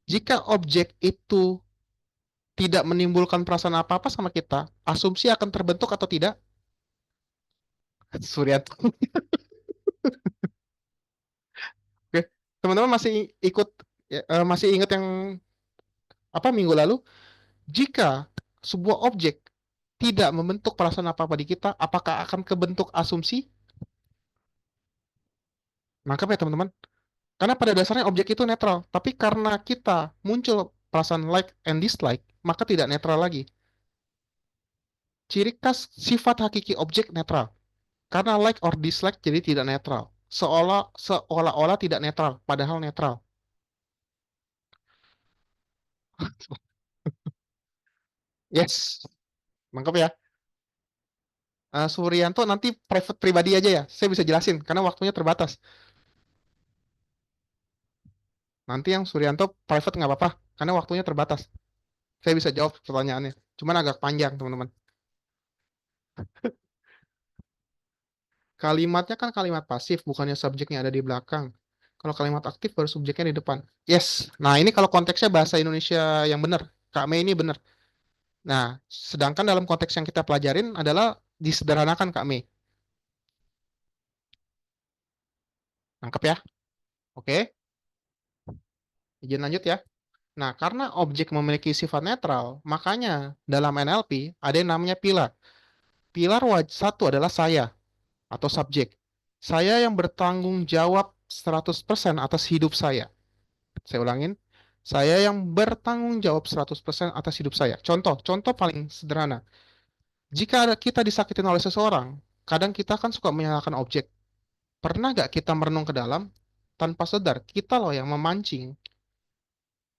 Jika objek itu tidak menimbulkan perasaan apa-apa sama kita, asumsi akan terbentuk atau tidak? Suryanto. Oke, teman-teman masih ikut masih ingat yang apa minggu lalu? Jika sebuah objek tidak membentuk perasaan apa-apa di kita, apakah akan kebentuk asumsi? Nangkap ya teman-teman? Karena pada dasarnya objek itu netral, tapi karena kita muncul perasaan like and dislike, maka tidak netral lagi. Ciri khas sifat hakiki objek netral. Karena like or dislike jadi tidak netral. Seolah-olah tidak netral, padahal netral. Yes, nangkap ya. Suryanto nanti private pribadi aja ya. Saya bisa jelasin karena waktunya terbatas. Nanti yang Suryanto private nggak apa-apa karena waktunya terbatas. Saya bisa jawab pertanyaannya. Cuman agak panjang, teman-teman. Kalimatnya kan kalimat pasif, bukannya subjeknya ada di belakang. Kalau kalimat aktif baru subjeknya di depan. Yes. Nah, ini kalau konteksnya bahasa Indonesia yang benar. Kak Mei ini benar. Nah, sedangkan dalam konteks yang kita pelajarin adalah disederhanakan Kak Mei. Nangkep ya? Oke, izin lanjut ya. Nah, karena objek memiliki sifat netral, makanya dalam NLP ada yang namanya pilar. Pilar satu adalah saya atau subjek. Saya yang bertanggung jawab 100% atas hidup saya. Saya ulangin, saya yang bertanggung jawab 100% atas hidup saya. Contoh paling sederhana. Jika kita disakitin oleh seseorang, kadang kita kan suka menyalahkan objek. Pernah nggak kita merenung ke dalam, tanpa sadar, kita loh yang memancing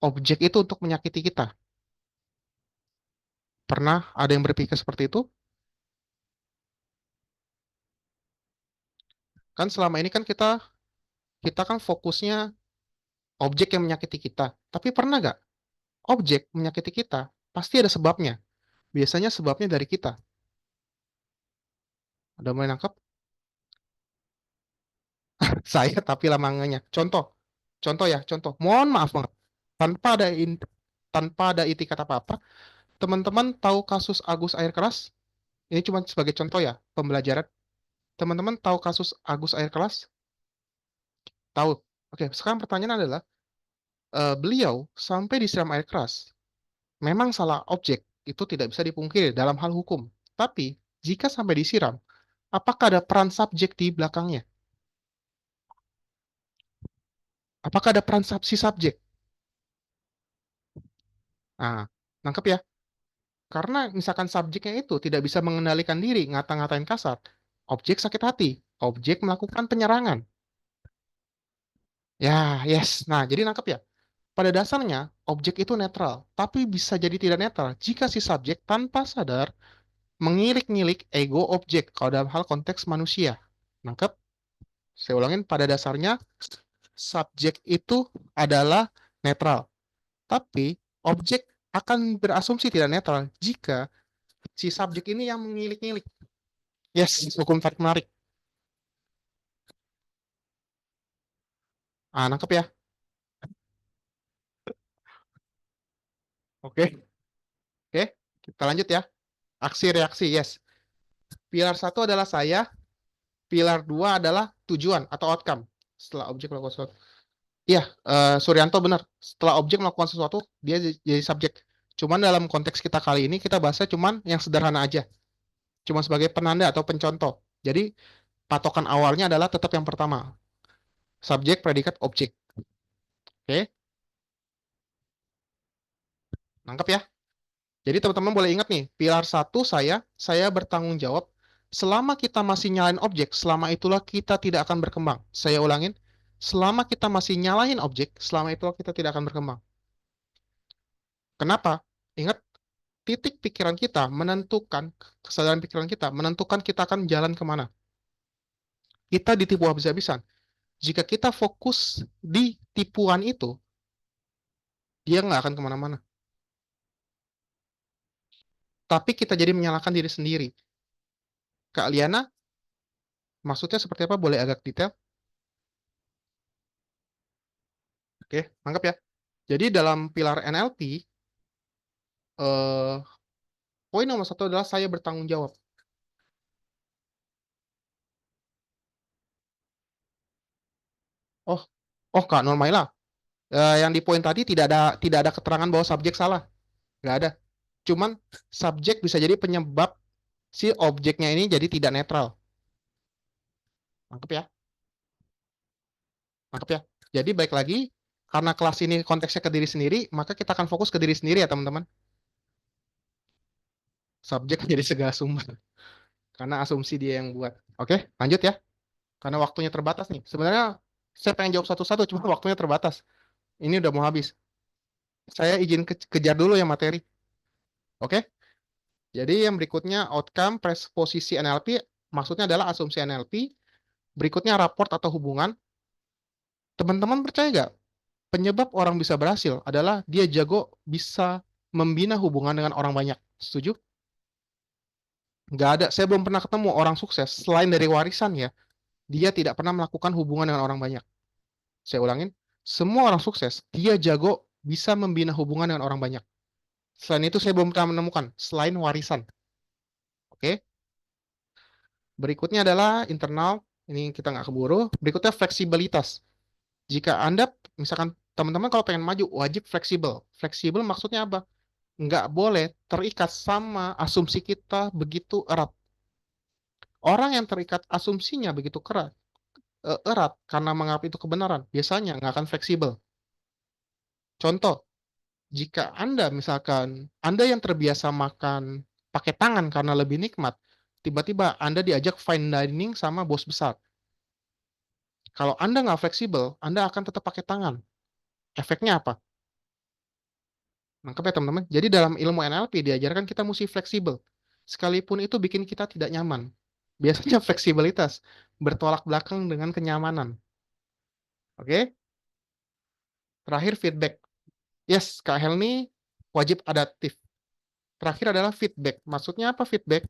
objek itu untuk menyakiti kita. Pernah ada yang berpikir seperti itu? Kan selama ini kan kita kita kan fokusnya objek yang menyakiti kita. Tapi pernah nggak objek menyakiti kita? Pasti ada sebabnya. Biasanya sebabnya dari kita. Ada mulai nangkep? Saya tapi lamangannya. Contoh ya, contoh. Mohon maaf banget. Tanpa ada tanpa ada itikat apa-apa, teman-teman tahu kasus Agus Air Keras? Ini cuma sebagai contoh ya, pembelajaran. Teman-teman tahu kasus Agus Air Keras? Tahu. Oke, sekarang pertanyaan adalah, beliau sampai disiram air keras. Memang salah objek, itu tidak bisa dipungkiri dalam hal hukum. Tapi, jika sampai disiram, apakah ada peran subjek di belakangnya? Apakah ada peran si subjek? Nah, nangkep ya? Karena misalkan subjeknya itu tidak bisa mengendalikan diri, ngata-ngatain kasar, objek sakit hati, objek melakukan penyerangan. Ya, yes. Nah, jadi nangkep ya? Pada dasarnya, objek itu netral, tapi bisa jadi tidak netral jika si subjek tanpa sadar mengilik-ngilik ego objek kalau dalam hal konteks manusia. Nangkep? Saya ulangin, pada dasarnya subjek itu adalah netral, tapi objek akan berasumsi tidak netral jika si subjek ini yang mengilik-ngilik. Yes, hukum tarik menarik. Ah, nangkep ya? Oke, oke. Kita lanjut ya. Aksi reaksi, yes. Pilar satu adalah saya, pilar dua adalah tujuan atau outcome. Setelah objek melakukan sesuatu. Iya, Suryanto benar. Setelah objek melakukan sesuatu, dia jadi subjek. Cuman dalam konteks kita kali ini, kita bahasnya cuman yang sederhana aja. Cuma sebagai penanda atau pencontoh. Jadi, patokan awalnya adalah tetap yang pertama. Subjek, predikat, objek. Oke, nangkep ya? Jadi teman-teman boleh ingat nih, pilar satu saya bertanggung jawab. Selama kita masih nyalain objek, selama itulah kita tidak akan berkembang. Saya ulangin, selama kita masih nyalain objek, selama itulah kita tidak akan berkembang. Kenapa? Ingat, titik pikiran kita menentukan, kesadaran pikiran kita menentukan kita akan jalan kemana. Kita ditipu habis-habisan. Jika kita fokus di tipuan itu, dia nggak akan kemana-mana. Tapi kita jadi menyalahkan diri sendiri. Kak Liana, maksudnya seperti apa? Boleh agak detail? Oke, anggap ya. Jadi dalam pilar NLP, poin nomor 1 adalah saya bertanggung jawab. Oh Kak Nurmaila, yang di poin tadi tidak ada keterangan bahwa subjek salah, nggak ada. Cuman subjek bisa jadi penyebab si objeknya ini jadi tidak netral. Mantap ya, mantap ya. Jadi baik lagi, karena kelas ini konteksnya ke diri sendiri, maka kita akan fokus ke diri sendiri ya teman-teman. Subjek jadi segala sumber, karena asumsi dia yang buat. Oke, lanjut ya. Karena waktunya terbatas nih. Sebenarnya saya pengen jawab satu-satu, cuma waktunya terbatas. Ini udah mau habis. Saya izin kejar dulu ya materi. Oke? Jadi yang berikutnya outcome presposisi NLP, maksudnya adalah asumsi NLP. Berikutnya raport atau hubungan. Teman-teman percaya nggak? Penyebab orang bisa berhasil adalah dia jago bisa membina hubungan dengan orang banyak. Setuju? Nggak ada. Saya belum pernah ketemu orang sukses selain dari warisan ya. Dia tidak pernah melakukan hubungan dengan orang banyak. Saya ulangin. Semua orang sukses, dia jago bisa membina hubungan dengan orang banyak. Selain itu saya belum pernah menemukan selain warisan. Oke? Berikutnya adalah internal. Ini kita nggak keburu. Berikutnya fleksibilitas. Jika Anda, misalkan teman-teman kalau pengen maju, wajib fleksibel. Fleksibel maksudnya apa? Nggak boleh terikat sama asumsi kita begitu erat. Orang yang terikat asumsinya begitu erat karena menganggap itu kebenaran, biasanya nggak akan fleksibel. Contoh, jika Anda misalkan, Anda yang terbiasa makan pakai tangan karena lebih nikmat, tiba-tiba Anda diajak fine dining sama bos besar. Kalau Anda nggak fleksibel, Anda akan tetap pakai tangan. Efeknya apa? Nangkep ya teman-teman? Jadi dalam ilmu NLP diajarkan kita mesti fleksibel. Sekalipun itu bikin kita tidak nyaman. Biasanya fleksibilitas bertolak belakang dengan kenyamanan. Oke? Terakhir feedback. Yes, Kak Helmi wajib adaptif. Terakhir adalah feedback. Maksudnya apa feedback?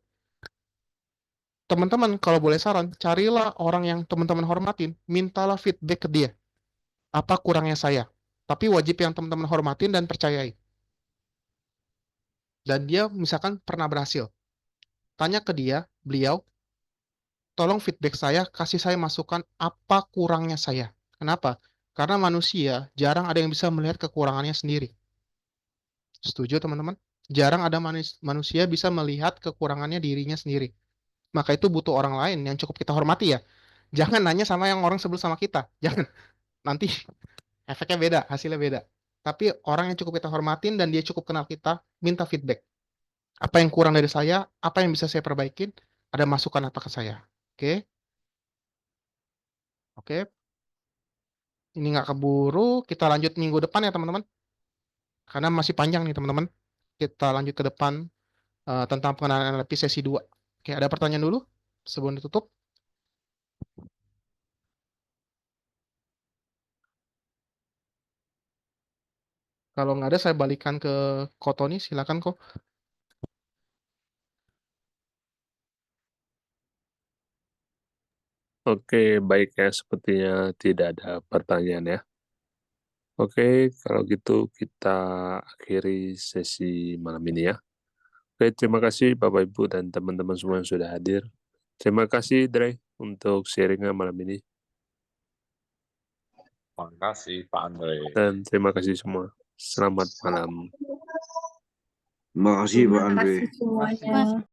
Teman-teman, kalau boleh saran, carilah orang yang teman-teman hormatin, mintalah feedback ke dia. Apa kurangnya saya? Tapi wajib yang teman-teman hormatin dan percayai. Dan dia misalkan pernah berhasil. Tanya ke beliau, tolong feedback saya, kasih saya masukan apa kurangnya saya. Kenapa? Karena manusia jarang ada yang bisa melihat kekurangannya sendiri. Setuju teman-teman? Jarang ada manusia bisa melihat kekurangannya dirinya sendiri. Maka itu butuh orang lain yang cukup kita hormati ya. Jangan nanya sama yang orang sebel sama kita. Jangan. Nanti efeknya beda, hasilnya beda. Tapi orang yang cukup kita hormatin dan dia cukup kenal kita, minta feedback. Apa yang kurang dari saya, apa yang bisa saya perbaikin, ada masukan apa ke saya. Oke? Oke. Ini nggak keburu, kita lanjut minggu depan ya teman-teman. Karena masih panjang nih teman-teman. Kita lanjut ke depan tentang pengenalan NLP sesi 2. Oke, ada pertanyaan dulu sebelum ditutup? Kalau nggak ada, saya balikan ke Kotoni, silakan kok. Oke, baik ya. Sepertinya tidak ada pertanyaan ya. Oke, kalau gitu kita akhiri sesi malam ini ya. Oke, terima kasih Bapak Ibu dan teman-teman semua yang sudah hadir. Terima kasih Dre untuk sharingnya malam ini. Terima kasih Pak Andre. Dan terima kasih semua. Selamat malam. Terima kasih Pak Andre. Terima kasih semuanya.